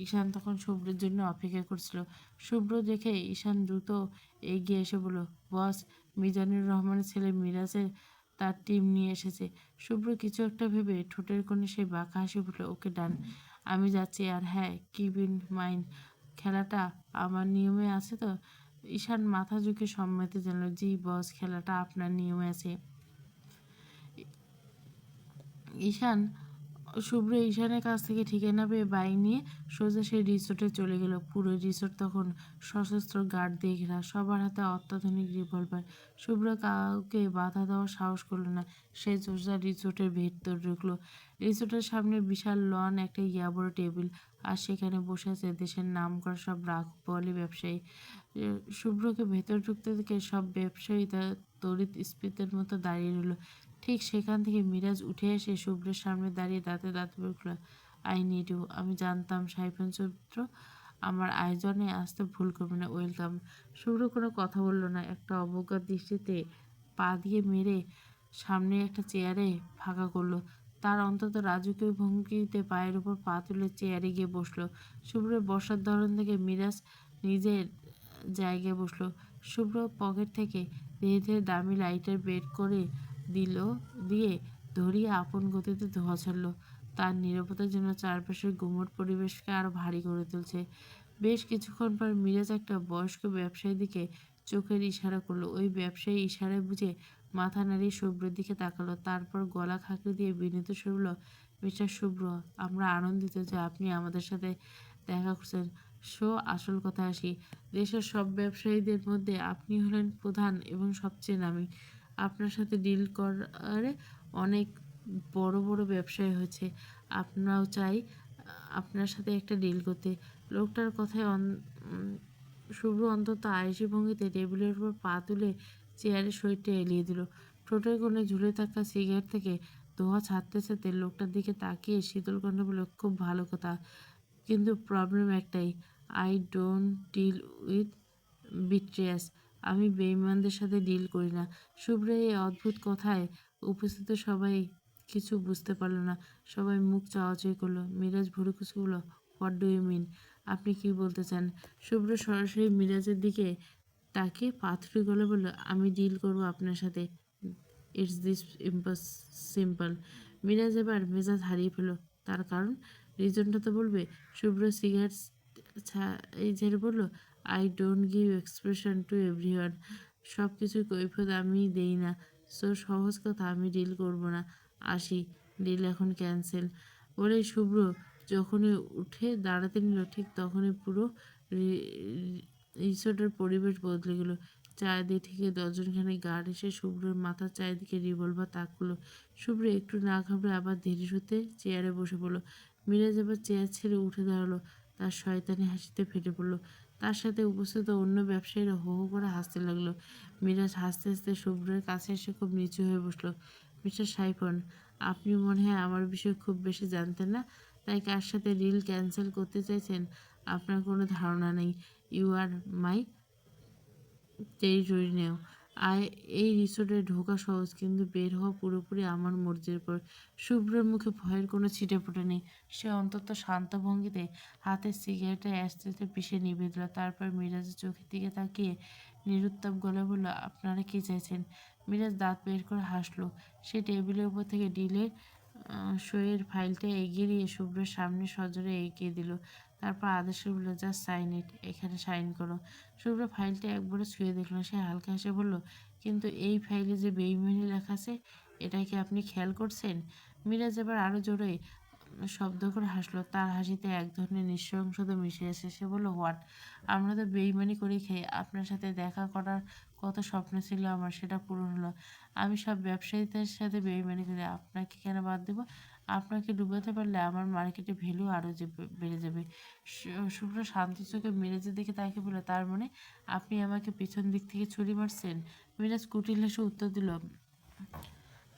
Speaker 1: ঈশান তখন শুভ্রের জন্য অপেক্ষা করছিল। শুভ্র দেখে ঈশান দ্রুত এগিয়ে এসে বলল, বস, মিজানুর রহমানের ছেলে মিরাজের তার টিম নিয়ে এসেছে। শুভ্র কিছু একটা ভেবে ঠোঁটের কোণে সেই বাঁকা হাসি ফুটল। ওকে ডান, আমি যাচ্ছি। আর হ্যাঁ, কিপ ইন মাইন্ড, খেলাটা আমার নিয়মে আছে তো? ঈশান মাথা ঝুঁকে সম্মতি জানাল, জি বস, খেলাটা আপনার নিয়মে আছে। ঈশান শুভ্র ঈশানের কাছ থেকে ঠিকানা পেয়ে বাইক নিয়ে সোজা সেই রিসোর্টে চলে গেল। পুরো রিসোর্ট তখন সশস্ত্র গার্ড দিয়ে ঘেরা, সবার হাতে অত্যাধুনিক রিভলভার। শুভ্র কাউকে বাধা দেওয়ার সাহস করলো না। সে সোজা রিসোর্টের ভেতর ঢুকলো। রিসোর্টের সামনে বিশাল লন, একটা বড় টেবিল, আর সেখানে বসে আছে দেশের নাম করা সব রাখওয়ালি ব্যবসায়ী। শুভ্রকে ভেতর ঢুকতে দেখে সব ব্যবসায়ী তার তড়িৎ স্ফীতের মতো দাঁড়িয়ে রইল। ঠিক সেখান থেকে মিরাজ উঠে এসে শুভ্রের সামনে দাঁড়িয়ে দাঁতে দাঁত বলল, আই নিড ইউ। আমি জানতাম সাইফান চরিত্র আমার আয়োজনে আসতে ভুল করবে না। ওয়েলকাম। শুভ্র কোনো কথা বলল না। একটা অবজ্ঞার দৃষ্টিতে পা দিয়ে মেরে সামনে একটা চেয়ারে ফাঁকা করলো। তার অন্তত রাজকীয় ভঙ্গিতে পায়ের উপর পা তুলে চেয়ারে গিয়ে বসলো। শুভ্রের বসার ধরন থেকে মিরাজ নিজের জায়গায় বসলো। শুভ্র পকেট থেকে ধীরে ধীরে দামি লাইটার বের করে দিল, দিয়ে ধরিয়ে আপন গতিতে ধোঁয়া ছাড়লো। তার নীরবতার জন্য চারপাশের গুমট পরিবেশকে আরো ভারী করে তুলছে। বেশ কিছুক্ষণ পর মিরাজ একটা বয়স্ক ব্যবসায়ীর দিকে চোখের ইশারা করলো। ওই ব্যবসায়ী ইশারায় বুঝে মাথা নাড়িয়ে শুভ্রের দিকে তাকালো। তারপর গলা খাঁকড়ে দিয়ে বিনীত শুভল, মিস্টার শুভ্র, আমরা আনন্দিত যে আপনি আমাদের সাথে দেখা করছেন। আসল কথা আসি, দেশের সব ব্যবসায়ীদের মধ্যে আপনি হলেন প্রধান এবং সবচেয়ে নামী। আপনার সাথে ডিল করে অনেক বড় বড় ব্যবসায়ী হয়েছে। আপনারাও চাই আপনার সাথে একটা ডিল করতে। লোকটার কথায় শুভ্র অন্তত আয়েসি ভঙ্গিতে টেবিলের উপর পা তুলে চেয়ারের শরীরটা এলিয়ে দিল। ঠোঁটের কোণে ঝুলে থাকা সিগারেট থেকে ধোঁয়া ছাড়তে ছাড়তে লোকটার দিকে তাকিয়ে শীতল কণ্ঠে বলল, খুব ভালো কথা, কিন্তু প্রবলেম একটাই, আই ডোন্ট ডিল উইথ বিট্রেয়াস। আমি বেঈমানদের সাথে ডিল করি না। শুভ্র এই অদ্ভুত কথায় উপস্থিত সবাই কিছু বুঝতে পারল না। সবাই মুখ চাওয়াচাই করলো। মিরাজ ভুরু কুচকে বলল, হোয়াট ডু ইউ মিন? আপনি কি বলতে চান? শুভ্র সরাসরি মিরাজের দিকে তাকে পাথরি গলে বলল, আমি ডিল করব আপনার সাথে। It's this simple. মিরাজ এবার মেজাজ হারিয়ে ফেল। তার কারণ, রিজনটা তো বলবে। শুভ্র সিগারেট এই ঝেড়ে বলল, I don't give expression to everyone. সব কিছুর কৈফিয়ত আমি দেই না। সো সহজ কথা, আমি ডিল করব না। আসি, ডিল এখন ক্যান্সেল। বলে শুভ্র যখনই উঠে দাঁড়াতে নিল ঠিক তখনই পুরো রিসোর্টের পরিবেশ বদলে গেল। চারিদিক থেকে দশজনখানে গার্ড এসে শুভ্রের মাথার চারিদিকে রিভলভার তাক করলো। শুভ্র একটু না ঘাবড়ে আবার ধীরে সুস্থে চেয়ারে বসে পড়লো। মিরাজ এবার চেয়ার ছেড়ে উঠে দাঁড়ালো। তার শয়তানি হাসিতে ফেটে পড়লো। তার সাথে উপস্থিত অন্য ব্যবসায়ীরা হো হো করে হাসতে লাগলো। মিরাজ হাসতে হাসতে শুভ্রের কাছে এসে খুব নিচু হয়ে বসলো। মিস্টার সাইফন, আপনি মনে হয় আমার বিষয়ে খুব বেশি জানতেন না, তাই কার সাথে ডিল ক্যান্সেল করতে চাইছেন আপনার কোনো ধারণা নেই। ইউ আর মাই টেরিটরি নেও। এই রিসোর্টে ঢোকা সহজ, কিন্তু বের হওয়া পুরোপুরি আমার মর্জির উপর। শুভ্রের মুখে ভয়ের কোনো ছিটেফোঁটা নেই। সে অন্তত শান্ত ভঙ্গিতে হাতের সিগারেটের অ্যাশট্রেতে পিষে নিভিয়ে দিল। তারপর মিরাজের চোখের দিকে তাকিয়ে নিরুত্তাপ গলায় বলল, আপনারা কি চাইছেন? মিরাজ দাঁত বের করে হাসলো। সে টেবিলের উপর থেকে ডিলের সইয়ের ফাইলটা এগিয়ে দিয়ে শুভ্রের সামনে সজোরে এগিয়ে দিল। তারপর আদেশে বলল, জাস্ট সাইন ইট, এখানে সাইন করো। শুভ্র ফাইলটা একবারে ছুঁয়ে দেখল। সে হালকা হেসে বলল, কিন্তু এই ফাইলে যে বেইমানি লেখা আছে, এটা কি আপনি খেয়াল করছেন? মিরাজ এবার আরো জোরে শব্দ করে হাসলো। তার হাসিতে এক ধরনের নৃশংসতা মিশে আছে। সে বলল, হোয়াট? আমরা তো বেইমানি করে খাই। আপনার সাথে দেখা করার কত স্বপ্ন ছিল আমার, সেটা পূরণ হলো। আমি সব ব্যবসায়ীদের সাথে বেইমানি করি, আপনাকে কেন বাদ দেবো? আপনাকে ডুবাতে পারলে আমার মার্কেটে ভ্যালু আরও বেড়ে যাবে। শুভ্র শান্ত চোখে মিরাজের দিকে তাকিয়ে বলল, তার মানে আপনি আমাকে পিছন দিক থেকে ছুরি মারছেন? মিরাজ কুটিল হেসে উত্তর দিল,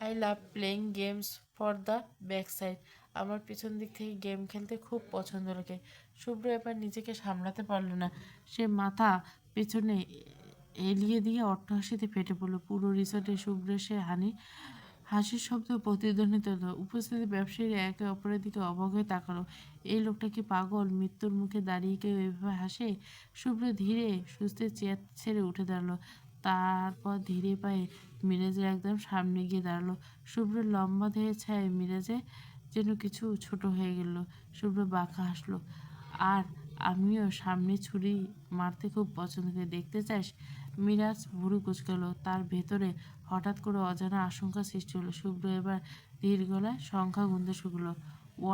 Speaker 1: I love playing games for the back side. আমার পিছন দিক থেকে গেম খেলতে খুব পছন্দ লাগে। শুভ্র এবার নিজেকে সামলাতে পারল না। সে মাথা পেছনে এলিয়ে দিয়ে অট্টহাসিতে ফেটে পড়লো। পুরো রিসর্টে শুভ্রের সে হাসির শব্দ প্রতিধ্বনিত হলো। উপস্থিত ব্যবসায়ীরা একে অপরের দিকে অবাক হয়ে তাকালো। এই লোকটা কি পাগল? মৃত্যুর মুখে দাঁড়িয়ে কেউ এভাবে হাসে? শুভ্র ধীরে সুস্থে চেয়ার ছেড়ে উঠে দাঁড়ালো। তারপর ধীরে পায়ে মিরাজের একদম সামনে গিয়ে দাঁড়ালো। শুভ্রের লম্বা দেহের ছায় মিরাজে যেন কিছু ছোট হয়ে গেল। শুভ্র বাঁকা হাসলো। আর আমিও সামনে ছুরি মারতে খুব পছন্দ করি, দেখতে চাস? মিরাজ ভুরু কুঁচকালো। তার ভেতরে হঠাৎ করে অজানা আশঙ্কা সৃষ্টি হলো। শুভ্র এবার ধীর গলায় সংখ্যা গুনতে শুকলো।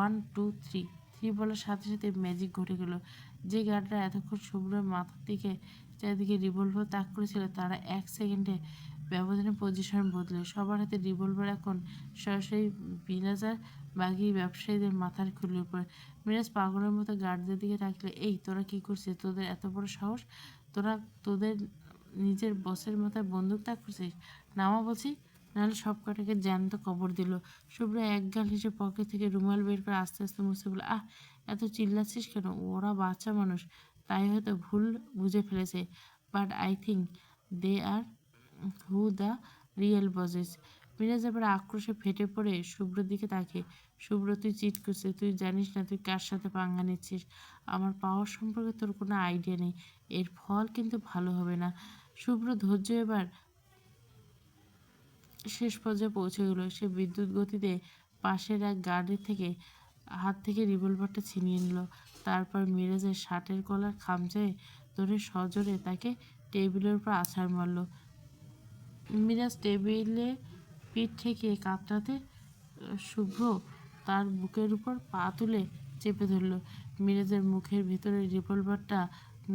Speaker 1: 1 2 3। 3 বলার সাথে সাথে ম্যাজিক ঘটে গেল। যে গার্ডরা এতক্ষণ শুভ্রের মাথার দিকে চারিদিকে রিভলভার তাক করেছিল, তারা 1 সেকেন্ডে ব্যবধানে পজিশন বদলে। সবার হাতে রিভলভার এখন সরাসরি বিলাজার বাগি ব্যবসায়ীদের মাথার খুলির উপর। মিরাজ পাগলের মতো গার্ডদের দিকে তাকলে, এই তোরা কি করছিস? তোদের এত বড় সাহস? তোরা তোদের নিজের বসের মাথায় বন্দুক তাক করছিস? নামা বলছি, নাহলে সব কটাকে জ্যান্ত কবর দিল। শুভ্র একগাল হেসে পকেট থেকে রুমাল বের করে আস্তে আস্তে মুছে বলে, আহ, এত চিল্লাচ্ছিস কেন? ওরা বাচ্চা মানুষ, তাই হয়তো ভুল বুঝে ফেলেছে। But I think they are who the real bosses. Miraj এবার আক্রোশে ফেটে পড়ে শুভ্রর দিকে তাকিয়ে, শুভ্র, তুই চিট করছিস, তুই জানিস না তুই কার সাথে পাঙ্গা নিচ্ছিস। আমার পাওয়ার সম্পর্কে তোর কোনো আইডিয়া নেই, এর ফল কিন্তু ভালো হবে না। শুভ্র ধৈর্য এবার শেষ পর্যায়ে পৌঁছে গেল। সে বিদ্যুৎ গতিতে পাশের এক গার্ডের থেকে হাত থেকে রিভলভারটা ছিনিয়ে নিল। তারপর মিরাজের শার্টের কলার খামচায় ধরে সজোরে তাকে টেবিলের উপর আছাড় মারল। মিরাজ টেবিলে পিঠ ঠেকিয়ে কাতরাতে শুভ্র তার বুকের উপর পা তুলে চেপে ধরল। মিরাজের মুখের ভিতরে রিভলভারটা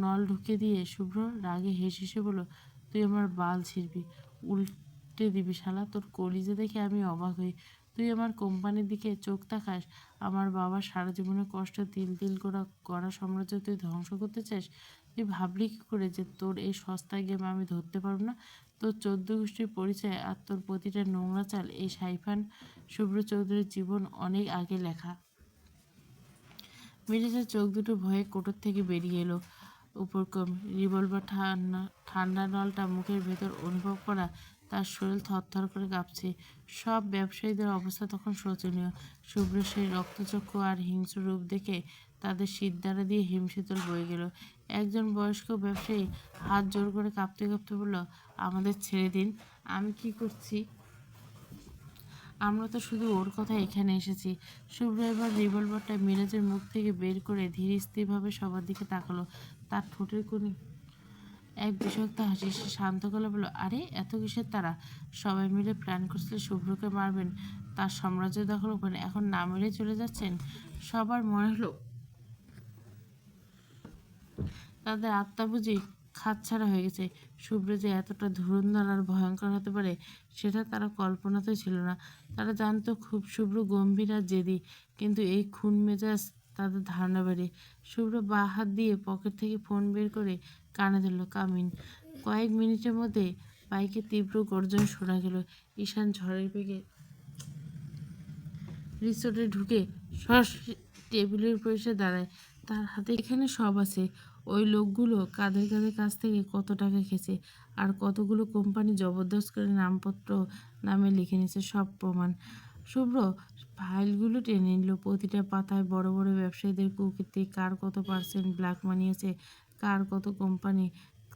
Speaker 1: নল ঢুকিয়ে দিয়ে শুভ্র রাগে হেসে হেসে বলল, তুই আমার বাল ছিঁড়বি, উল্টে দিবি শালা। তোর কলিজা দেখে আমি অবাক হই। তুই আমার কোম্পানির দিকে চোখ তাকাস? আমার বাবার সারা জীবনের কষ্ট তিল তিল করা গড়া সাম্রাজ্য তুই ধ্বংস করতে চাস? তুই ভাবলি কী করে যে তোর এই সস্তা গেম আমি ধরতে পারবো না? তোর 14 গোষ্ঠীর পরিচয় আর তোর প্রতিটা নোংরা চাল এই সাইফান শুভ্র চৌধুরীর জীবন অনেক আগে লেখা। মিরাজের চোখ দুটো ভয়ে কোটর থেকে বেরিয়ে এলো। উপরক্রম রিভলভার ঠান্ডা নলটা মুখের ভেতর অনুভব করা তার শরীর থরথর করে কাঁপছে। সব ব্যবসায়ীদের অবস্থা তখন শোচনীয়। শুভ্র সেই রক্তচক্ষু আর হিংস্র রূপ দেখে তাদের শিরদাঁড়া দিয়ে হিমশীতল বয়ে গেল। একজন বয়স্ক ব্যবসায়ী হাত জোর করে কাঁপতে কাঁপতে বলল, আমাদের ছেড়ে দিন, আমি কি করছি? আমরা তো শুধু ওর কথা এখানে এসেছি। শুভ্র এবার রিভলভারটা মিরাজের মুখ থেকে বের করে ধীর স্থিরভাবে সবার দিকে তাকালো। তার ঠোঁটের কোণে এক বিষাক্ত হাসি। সে শান্ত গলা বলল, আরে এত কিসের তারা? সবাই মিলে প্ল্যান করছিল শুভ্রকে মারবেন, তার সাম্রাজ্য দখল করবেন, এখন না মেরে চলে যাচ্ছেন? সবার মনে হলো তাদের আত্মা বুঝি খাতছাড়া হয়ে গেছে। শুভ্র যে এতটা ধুরন্ধর আর ভয়ঙ্কর হতে পারে সেটা তারা কল্পনাতেও ছিল না। তারা জানতো খুব শুভ্র গম্ভীর আর জেদি, কিন্তু এই খুন মেজাজ তাদের ধারণা বেড়ে। শুভ্র বাঁ হাত দিয়ে পকেট থেকে ফোন বের করে কানে ধরল, কামিন। কয়েক মিনিটের মধ্যে বাইকে তীব্র গর্জন শোনা গেল। ঈশান ঝড়ের বেগে রিসোর্টে ঢুকে সরাসরি টেবিলের উপর এসে দাঁড়ায়। তার হাতে এখানে সব আছে, ওই লোকগুলো কাঁধে কাঁধে কাছ থেকে কত টাকা খেয়েছে আর কতগুলো কোম্পানি জবরদস্ত করে নামপত্র নামে লিখে নিয়েছে, সব প্রমাণ। শুভ্র ফাইলগুলো টেনে নিল। প্রতিটা পাতায় বড় বড় ব্যবসায়ীদের কুকীর্তি, কার কত পার্সেন্ট ব্ল্যাক মানি আছে, কার কত কোম্পানি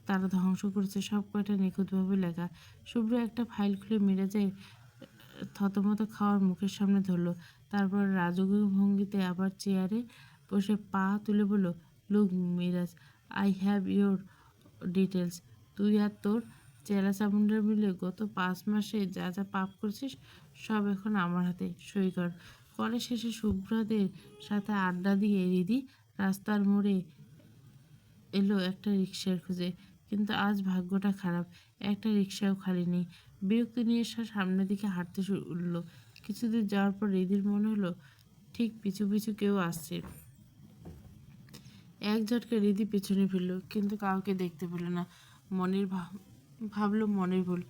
Speaker 1: তারা ধ্বংস করেছে, সব কয়টা নিখুঁতভাবে লেখা। শুভ্র একটা ফাইল খুলে মিরাজের থতমত খাওয়ার মুখের সামনে ধরল। তারপর রাজকীয় ভঙ্গিতে আবার চেয়ারে বসে পা তুলে বলল, look Miraj, I have your details. তুই আর তোর চেলা চামুন্ডার মিলে গত 5 মাসে যা যা পাপ করছিস সব এখন আমার হাতে, সই কর। কলেজ শেষে শুভ্রাদের সাথে আড্ডা দিয়ে রিদি রাস্তার মোড়ে এলো একটা রিক্সার খুঁজে, কিন্তু আজ ভাগ্যটা খারাপ, একটা রিক্সাও খালি নেই। বিরক্তি নিয়ে সে সামনের দিকে হাঁটতে শুরু। কিছুদূর যাওয়ার পর রিদির মনে হলো ঠিক পিছু পিছু কেউ আসছে। এক ঝটকে রিদি পেছনে ফিরল, কিন্তু কাউকে দেখতে পেল না। মনের ভাবলো মনের ভুল।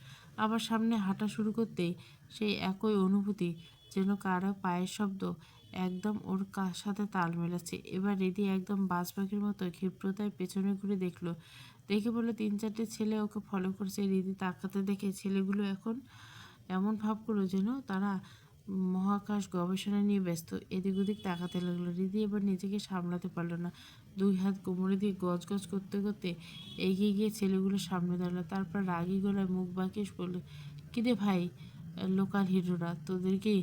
Speaker 1: আবার সামনে হাঁটা শুরু করতেই সেই একই অনুভূতি, যেন কারো পায়ের শব্দ একদম ওর সাথে তাল মেলাচ্ছে। এবার রিদি একদম বাজ পাখির মতো ক্ষিপ্রতায় পেছনে ঘুরে দেখলো। দেখে বললো 3-4টে ছেলে ওকে ফলো করছে। রিদি তাকাতে দেখে ছেলেগুলো এখন এমন ভাব করলো যেন তারা মহাকাশ গবেষণা নিয়ে ব্যস্ত। এদিক ওদিক তাকাতে লাগলো। রিদি এবার নিজেকে সামলাতে পারলো না। 2 হাত কোমরে দিয়ে গজগজ করতে করতে এগিয়ে গিয়ে ছেলেগুলোর সামনে দাঁড়ালো। তারপর রাগী গলায় মুখ বাঁকিয়ে বলল, কিরে ভাই, লোকাল হিরোরা, তোদের কি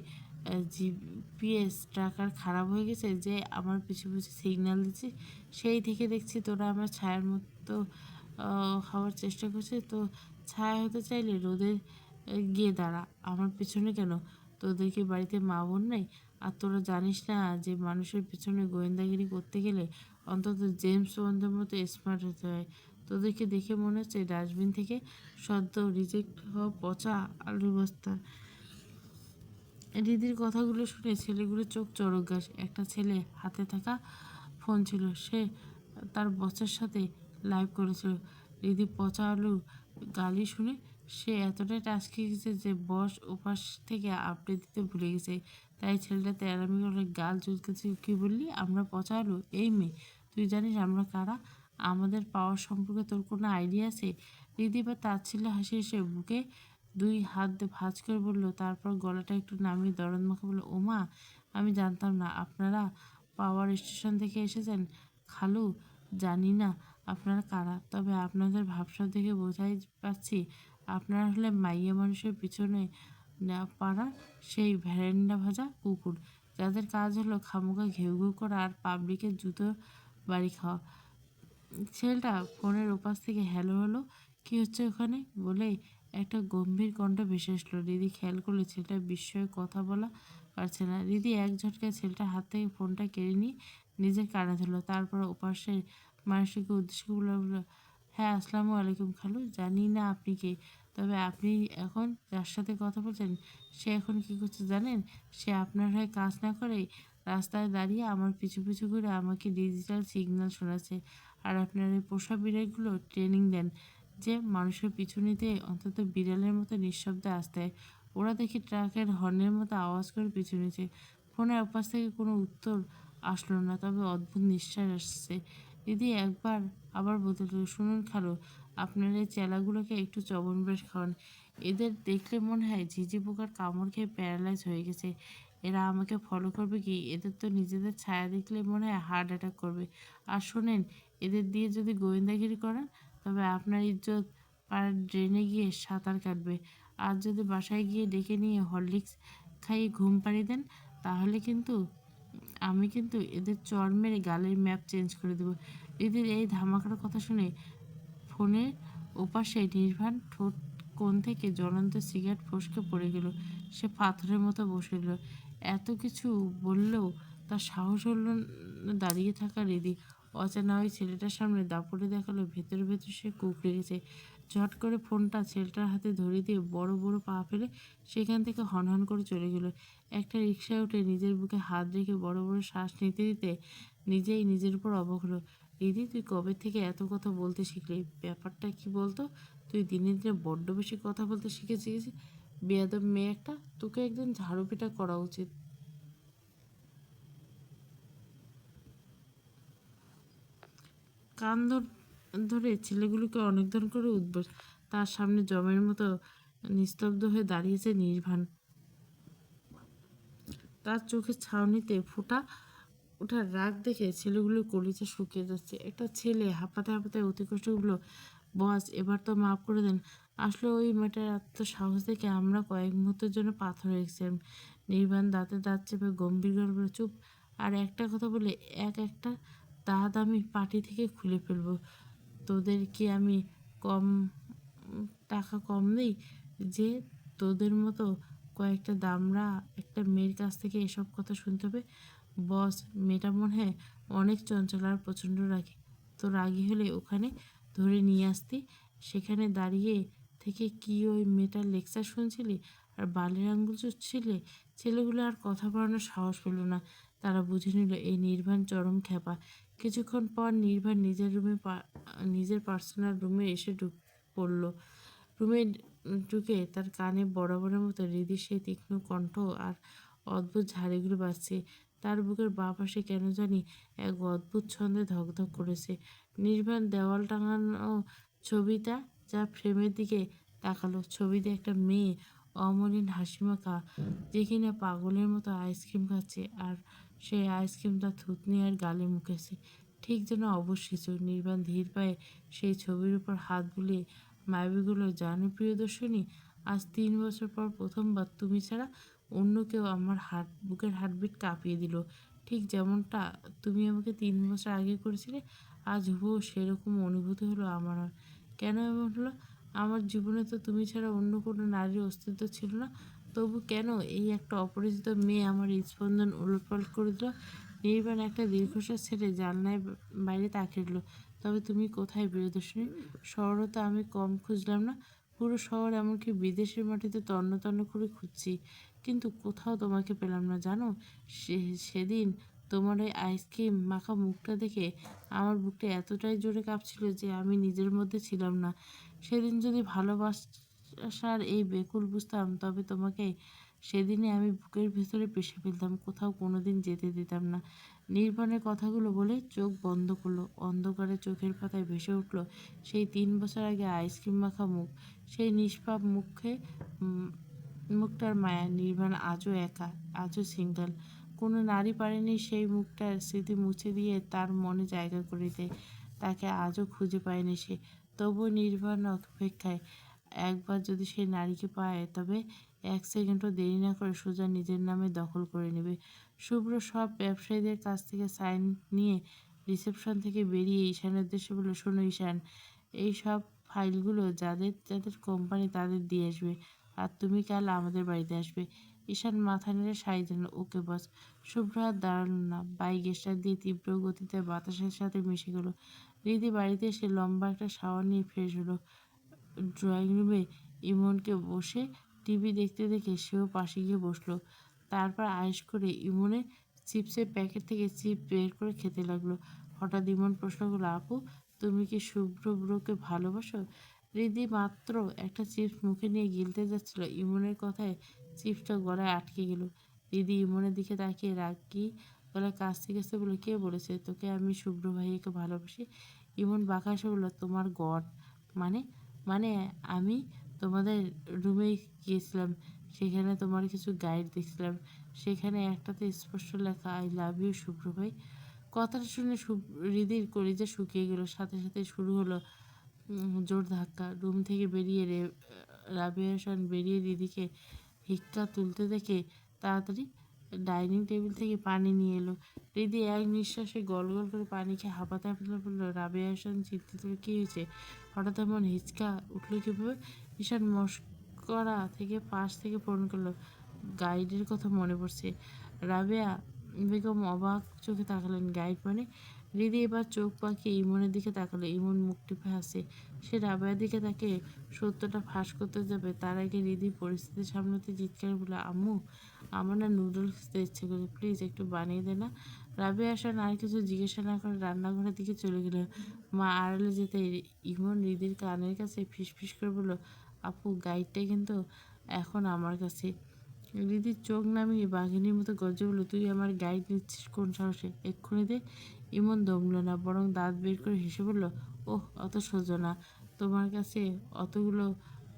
Speaker 1: জিপিএস ট্র্যাকার খারাপ হয়ে গেছে যে আমার পিছু পিছু সিগন্যাল দিচ্ছি? সেই থেকে দেখছি তোরা আমার ছায়ার মতো হওয়ার চেষ্টা করছে। তো ছায়া হতে চাইলে রোদে গিয়ে দাঁড়া, আমার পিছনে কেন? তোদের কি বাড়িতে মা বোন নাই? আর তোরা জানিস না যে মানুষের পিছনে গোয়েন্দাগিরি করতে গেলে অন্তত জেমস বন্ডের মতো স্মার্ট হতে হয়? তোদেরকে দেখে মনে হচ্ছে ডাস্টবিন থেকে সদ্য রিজেক্ট হওয়া পচা আলুর বস্তা। রিদির কথাগুলো শুনে ছেলেগুলোর চোখ চড়ক গাছ। একটা ছেলে হাতে থাকা ফোন ছিল, সে তার বসের সাথে লাইভ করেছিল। রিদি পচা আলু গালি শুনে সে এতটাই টাচকে গেছে যে বস ওপাশ থেকে আপডেট দিতে ভুলে গেছে। তাই ছেলেটা তেরামি করে গাল চুলকেছে, কি বললি আমরা পচা আলু? এই মেয়ে, তুই জানিস আমরা কারা? আমাদের পাওয়ার সম্পর্কে তোর কোনো আইডিয়া আছে? রিদি বা তার ছেলে হাসি হেসে বুকে 2 হাত দিয়ে ভাঁজ করে বলল, তারপর গলাটা একটু নামিয়ে দরদ মাখা বলল, ওমা, আমি জানতাম না আপনারা পাওয়ার স্টেশন থেকে এসেছেন। খালু, জানি না আপনারা কারা, তবে আপনাদের ভাবসাব দেখে বোঝাই পাচ্ছি আপনারা হলে মাইয়া মানুষের পিছনে না পাড়া সেই ভ্যারেন্ডা ভাজা কুকুর, যাদের কাজ হলো খামোকা ঘেউ ঘেউ করা আর পাবলিকের জুতো বাড়ি খাওয়া। ছেলেটা ফোনের ওপাশ থেকে হ্যালো হলো, কি হচ্ছে ওখানে বলে একটা গম্ভীর কণ্ঠ ভেসে আসলো। রিদি খেয়াল করলে ছেলেটা বিস্ময়ে কথা বলা পারছে না। রিদি এক ঝটকায় ছেলেটার হাত থেকে ফোনটা কেড়ে নিয়ে নিজের কানে ধরলো। তারপর ওপাশের মানুষটিকে উদ্দেশ্য করে বলল, হ্যাঁ আসসালামু আলাইকুম খালু, জানি না আপনি কে, তবে আপনি এখন যার সাথে কথা বলছেন সে এখন কি করছে জানেন? সে আপনার হয়ে কাজ না করে রাস্তায় দাঁড়িয়ে আমার পিছু পিছু করে আমাকে ডিজিটাল সিগন্যাল শোনাচ্ছে। আর আপনার এই পোষা বিড়ালগুলো ট্রেনিং দেন যে মানুষের পিছু নিতে অন্তত বিড়ালের মতো নিঃশব্দে আসতে হয়। ওরা দেখি ট্রাকের হর্নের মতো আওয়াজ করে পিছু নিচ্ছে। ফোনের ওপাশ থেকে কোনো উত্তর আসলো না, তবে অদ্ভুত নিঃশ্বাস আসছে। দিদি একবার আবার বলতে লাগলো, শুনুন খালু, আপনার এই চেলাগুলোকে একটু চবনপ্রাশ খাওয়ান। এদের দেখলে মনে হয় ঝিঝি পোকার কামড় খেয়ে প্যারালাইজ হয়ে গেছে। এরা আমাকে ফলো করবে কি? এদের তো নিজেদের ছায়া দেখলে মনে হয় হার্ট অ্যাটাক করবে। আর শোনেন, এদের দিয়ে যদি গোয়েন্দাগিরি করেন তবে আপনার ইজ্জত পাড়ার ড্রেনে গিয়ে সাঁতার কাটবে। আর যদি বাসায় গিয়ে ডেকে নিয়ে হরলিক্স খাইয়ে ঘুম পাড়িয়ে দেন তাহলে কিন্তু আমি কিন্তু এদের চড় মেরে গালের ম্যাপ চেঞ্জ করে দেবো। এদের এই ধামাকার কথা শুনে ফোনের ওপাশে নির্বাণ ঠোঁট কোণ থেকে জ্বলন্ত সিগারেট ফসকে পড়ে গেল। সে পাথরের মতো বসে রইল। এত কিছু বললেও তার সাহস হল না দাঁড়িয়ে থাকা। রিদি অচেনা ওই ছেলেটার সামনে দাপটে দেখালো ভেতরে ভেতরে সে কুঁকড়ে গেছে। ঝট করে ফোনটা ছেলেটার হাতে ধরিয়ে দিয়ে বড় বড় পা ফেলে সেখান থেকে হনহন করে চলে গেল। একটা রিকশায় উঠে নিজের বুকে হাত রেখে বড় বড় শ্বাস নিতে নিতে নিজেই নিজের উপর অবাক হলো। দিদি, তুই কবে থেকে এত কথা বলতে শিখলি? ব্যাপারটা কি বলতো? তুই দিনে দিনে বড্ড বেশি কথা বলতে শিখেছিস। বেয়াদব মেয়ে একটা, তোকে একদিন ঝাড়ু পিটা করা উচিত। কান ধরে ছেলেগুলোকে অনেকক্ষণ করে উঠবস। তার সামনে জমের মতো নিস্তব্ধ হয়ে দাঁড়িয়েছে নির্বাণ। তার চোখের ছাউনিতে ফোঁটা ওঠার রাগ দেখে ছেলেগুলোর কলিজা শুকিয়ে যাচ্ছে। একটা ছেলে হাঁপাতে হাঁপাতে অতি কষ্ট বলল, বস এবার তো মাফ করে দেন। আসলে ওই মেয়েটার এত সাহস দেখে আমরা কয়েক মুহূর্তের জন্য পাথর হয়ে গেছিলাম। নির্বাণ দাঁতে দাঁত চেপে গম্ভীর গলা বলে, চুপ। আর একটা কথা বলে একটা দাঁত আমি পাটি থেকে খুলে ফেলবো। তোদের কি আমি কম টাকা কম দিই যে তোদের মতো কয়েকটা দামড়া একটা মেয়ের কাছ থেকে এসব কথা শুনতে হবে? বস, মেয়েটা মনে হয় অনেক চঞ্চল আর প্রচণ্ড রাগী। তো রাগী হলে ওখানে ধরে নিয়ে আসতি, সেখানে দাঁড়িয়ে থেকে কি ওই মেয়েটার লেকচার শুনছিলি আর বালের আঙ্গুল চুষছিলে? ছেলেগুলো আর কথা বাড়ানোর সাহস পেল না। তারা বুঝে নিল এই নির্বাণ চরম খ্যাপা। কিছুক্ষণ পর নির্বাণ নিজের পার্সোনাল রুমে এসে পড়ল। রুমে ঢুকে তার কানে বরাবরের মতো হৃদির সেই তীক্ষ্ণ কণ্ঠ আর অদ্ভুত ঝাড়িগুলো বাজছে। তার বুকের বাঁ পাশে কেন জানি এক অদ্ভুত ছন্দে ধকধক করেছে। নির্বাণ দেওয়াল টাঙানো ছবিটা যা ফ্রেমের দিকে তাকালো। ছবিতে একটা মেয়ে অমলিন হাসিমাখা, যে কিনা পাগলের মতো আইসক্রিম খাচ্ছে, আর সেই আইসক্রিম তার থুতনি আর গালে মুখেছে। ঠিক যেন অবশ কিছু। নির্বাণ ধীর পায়ে সেই ছবির উপর হাত বুলিয়ে মায়াবীগুলো, জানো প্রিয়দর্শিনী, আজ 3 বছর পর প্রথমবার তুমি ছাড়া অন্য কেউ আমার বুকের হার্টবিট কাঁপিয়ে দিল। ঠিক যেমনটা তুমি আমাকে 3 বছর আগে করেছিলে, আজ হুবহু সেরকম অনুভূতি হলো আমার। আর কেন এমন হলো? আমার জীবনে তো তুমি ছাড়া অন্য কোনো নারীর অস্তিত্ব ছিল না, তবু কেন এই একটা অপরিচিত মেয়ে আমার হৃদস্পন্দন উলটপালট করে দিল? নির্বাণ একটা দীর্ঘশ্বাস ছেড়ে জানলায় বাইরে তাকিয়ে দিল। তবে তুমি কোথায় প্রিয়দর্শিনী? শহরও তো আমি কম খুঁজলাম না, পুরো শহর এমনকি বিদেশের মাটিতে তন্ন তন্ন করে খুঁজছি, কিন্তু কোথাও তোমাকে পেলাম না। জানো, সেদিন তোমার ওই আইসক্রিম মাখা মুখটা দেখে আমার বুকটা এতটাই জোরে কাঁপছিল যে আমি নিজের মধ্যে ছিলাম না। সেদিন যদি ভালোবাসার এই বেকুল বুঝতাম, তবে তোমাকে সেদিনে আমি বুকের ভেতরে পুষে ফেলতাম, কোথাও কোনোদিন যেতে দিতাম না। নির্বাণের কথাগুলো বলে চোখ বন্ধ করলো। অন্ধকারে চোখের পাতায় ভেসে উঠল সেই 3 বছর আগে আইসক্রিম মাখা মুখ, সেই নিষ্পাপ মুখটার মায়া। নির্বাণ আজও একা, আজও সিঙ্গেল। কোনো নারী পারেনি সেই মুখটার স্মৃতি মুছে দিয়ে তার মনে জায়গা করে দিতে। তাকে আজও খুঁজে পায়নি সে। তবুও নির্বাণ অপেক্ষায়। একবার যদি সেই নারীকে পায়, তবে 1 সেকেন্ডও দেরি না করে সোজা নিজের নামে দখল করে নেবে। শুভ্র সব ব্যবসায়ীদের কাছ থেকে সাইন নিয়ে রিসেপশন থেকে বেরিয়ে ঈশানের উদ্দেশ্যে বলল, শোনো ঈশান, এই সব ফাইলগুলো যাদের যাদের কোম্পানি তাদের দিয়ে আসবে, আর তুমি কাল আমাদের বাড়িতে আসবে। ঈশান মাথা নেড়ে সাই দিল, ওকে বস। শুভ্র আর দাঁড়ালো না, বাইক স্টার্ট দিয়ে তীব্র গতিতে বাতাসের সাথে মিশে গেল। রিদি বাড়িতে এসে লম্বা একটা শাওয়ার নিয়ে ফ্রেশ হলো। ড্রয়িং রুমে ইমনকে বসে টিভি দেখতে দেখে সেও পাশে গিয়ে বসলো। তারপর আয়েশ করে ইমনের চিপসের প্যাকেট থেকে চিপস বের করে খেতে লাগলো। হঠাৎ ইমন প্রশ্ন করলো, আপু, তুমি কি শুভ্র ব্রোকে ভালোবাসো? রিদি মাত্র একটা চিপস মুখে নিয়ে গিলতে যাচ্ছিল, ইমনের কথায় চিপসটা গলায় আটকে গেল। রিদি ইমনের দিকে তাকিয়ে রাগি গলায় কাশতে কাশতে বলে, কে বলেছে তোকে আমি শুভ্র ভাইয়াকে ভালোবাসি? ইমন বাঁকা হেসে বলল, তোমার গড। মানে মানে আমি তোমাদের রুমে গিয়েছিলাম, সেখানে তোমার কিছু গাইড দেখছিলাম, সেখানে একটাতে স্পষ্ট লেখা আই লাভ ইউ শুভ্র ভাই। কথাটা শুনে হৃদির কলিজা শুকিয়ে গেল। সাথে সাথে শুরু হলো জোর ধাক্কা। রুম থেকে বেরিয়ে রাবিয়া হাসান বেরিয়ে দিদিকে ভিক্ষা তুলতে দেখে তাড়াতাড়ি ডাইনিং টেবিল থেকে পানি নিয়ে এলো। রিদি এক নিঃশ্বাসে গল গল করে পানি খেয়ে হাঁপাতে হাঁপাতে বলল, রাবিয়া হাসান চিন্তিত, কী হয়েছে? হঠাৎ এমন হিচকা উঠলো কীভাবে? ঈশান মস্করা থেকে পাশ থেকে ফোন করলো, গাইডের কথা মনে পড়ছে। রাবেয়া বেগম অবাক চোখে তাকালেন, গাইড মানে? রিদি এবার চোখ পাকিয়ে ইমনের দিকে তাকালো। ইমন মুখ টিপে হাসে। সে রাবেয়ার দিকে তাকে সত্যটা ফাঁস করতে যাবে, তার আগে রিদি পরিস্থিতি সামলাতে চিৎকার বলে, আম্মু, আমার না নুডলস খেতে ইচ্ছে করে, প্লিজ একটু বানিয়ে দে না। রাবেয়া আসার আর কিছু জিজ্ঞাসা না করে রান্নাঘরের দিকে চলে গেল। মা আড়ালে যেতে ইমন রিদির কানের কাছে ফিসফিস করে বলল, আপু, গাইডটা কিন্তু এখন আমার কাছে। রিদির চোখ নামিয়ে বাঘিনীর মতো গর্জে বলল, তুই আমার গাইড নিচ্ছিস কোন সাহসে? এক্ষুনি দে। ইমন দমল না, বরং দাঁত বের করে হেসে বলল, ওহ, অত সোজা না। তোমার কাছে অতগুলো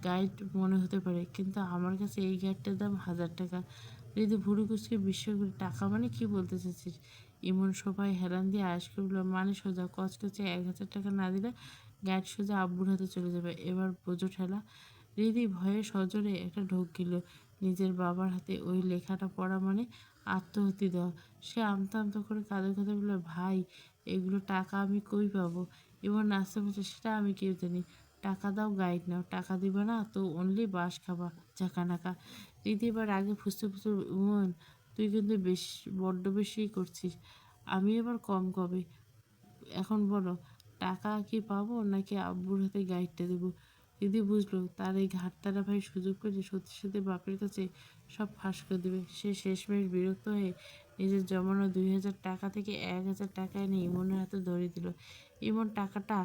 Speaker 1: গাইড মনে হতে পারে, কিন্তু আমার কাছে এই গাইডটার দাম 1000 টাকা। রিদি ভুরু কুচকে বিস্ময় করে, টাকা মানে কি বলতে চাচ্ছিস? ইমন সবাই হেলান দিয়ে আয়েশ করে বলল, মানে সোজা, কচকচে 1000 টাকা না দিলে গাইড সোজা আব্বুর হাতে চলে যাবে। এবার বোঝো ঠেলা। রিদি ভয়ে সজোরে একটা ঢোক গেল। নিজের বাবার হাতে ওই লেখাটা পড়া মানে আত্মহত্যা দেওয়া। সে আমতা আমতা করে কাঁদে কাঁদে বলল, ভাই, এগুলো টাকা আমি কই পাবো? এবার নাচতে বলছে, সেটা আমি কেউ জানি। টাকা দাও, গাইড নাও। টাকা দিবা না তো অনলি বাস খাবা, ঝাঁকানাকা। রিদি এবার আগে ফুসতে ফুসতে, উমন, তুই কিন্তু বড্ড বেশি করছিস। আমি এবার কম কবে? এখন বলো, টাকা কি পাবো নাকি আব্বুর হাতে গাইডটা দেবো? দিদি বুঝলো তার এই ঘাটতারা ভাই সুযোগ পেলে সত্যি সত্যি বাপের কাছে সব ফাঁস করে দেবে। সে শেষমেশ বিরক্ত হয়ে নিজের জমানো 2000 টাকা থেকে 1000 টাকা এনে ইমনের হাতে ধরিয়ে দিল। ইমন টাকাটা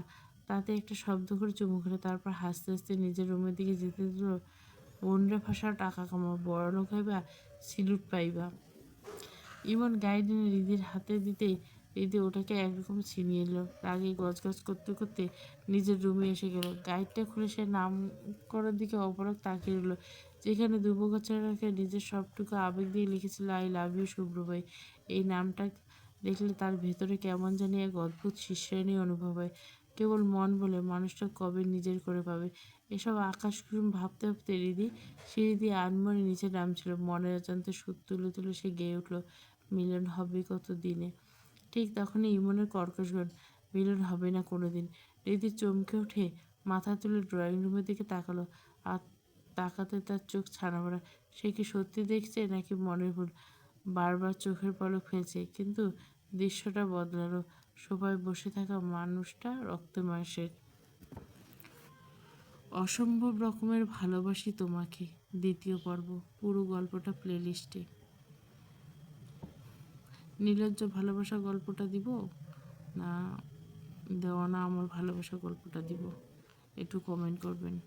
Speaker 1: তাতে একটা শব্দ করে চুমু খেলো, তারপর হাসতে হাসতে নিজের রুমের দিকে যেতে দিল। বোনরা ফাঁসাও টাকা কামাও, বড়লোক হইবা, সিলুট পাইবা। ইমন গাইড এনে রিদির হাতে দিতেই রিদি ওটাকে একরকম ছিনিয়ে এলো। রাগে গজগজ করতে করতে নিজের রুমে এসে গেল। গাইডটা খুলে সে নাম করার দিকে অপরাগ তাকিয়ে রইল, যেখানে দুবছরকে নিজের সবটুকু আবেগ দিয়ে লিখেছিল, আই লাভ ইউ শুভ্র ভাই। এই নামটা দেখলে তার ভেতরে কেমন জানি এক অদ্ভুত শিষ্যানি অনুভব হয়। কেবল মন বলে মানুষটা কবে নিজের করে পাবে। এসব আকাশ কুসুম ভাবতে ভাবতে সিঁড়ি দিয়ে আনমনে নিচে নামছিল। মনের অজান্তে সুর তুলে তুলে সে গেয়ে উঠল, মিলন হবে কত দিনে। ঠিক তখনই ইমনের কর্কশ গান, মিলন হবে না কোনো দিন। রিদি চমকে উঠে মাথা তুলে ড্রয়িং রুমের দিকে তাকালো। আর তাকাতে তার চোখ ছানা ভরা। সে কি সত্যি দেখছে নাকি মনের ভুল? বারবার চোখের পলক ফেলছে, কিন্তু দৃশ্যটা বদলালো। সোফায় বসে থাকা মানুষটা রক্তে মাংসের। অসম্ভব রকমের ভালোবাসি তোমাকে, 2য় পর্ব। পুরো গল্পটা প্লেলিস্টে। নির্লজ্জ ভালোবাসা গল্পটা দিব, না দেওয়ানা আমার ভালোবাসা গল্পটা দিব? একটু কমেন্ট করবেন।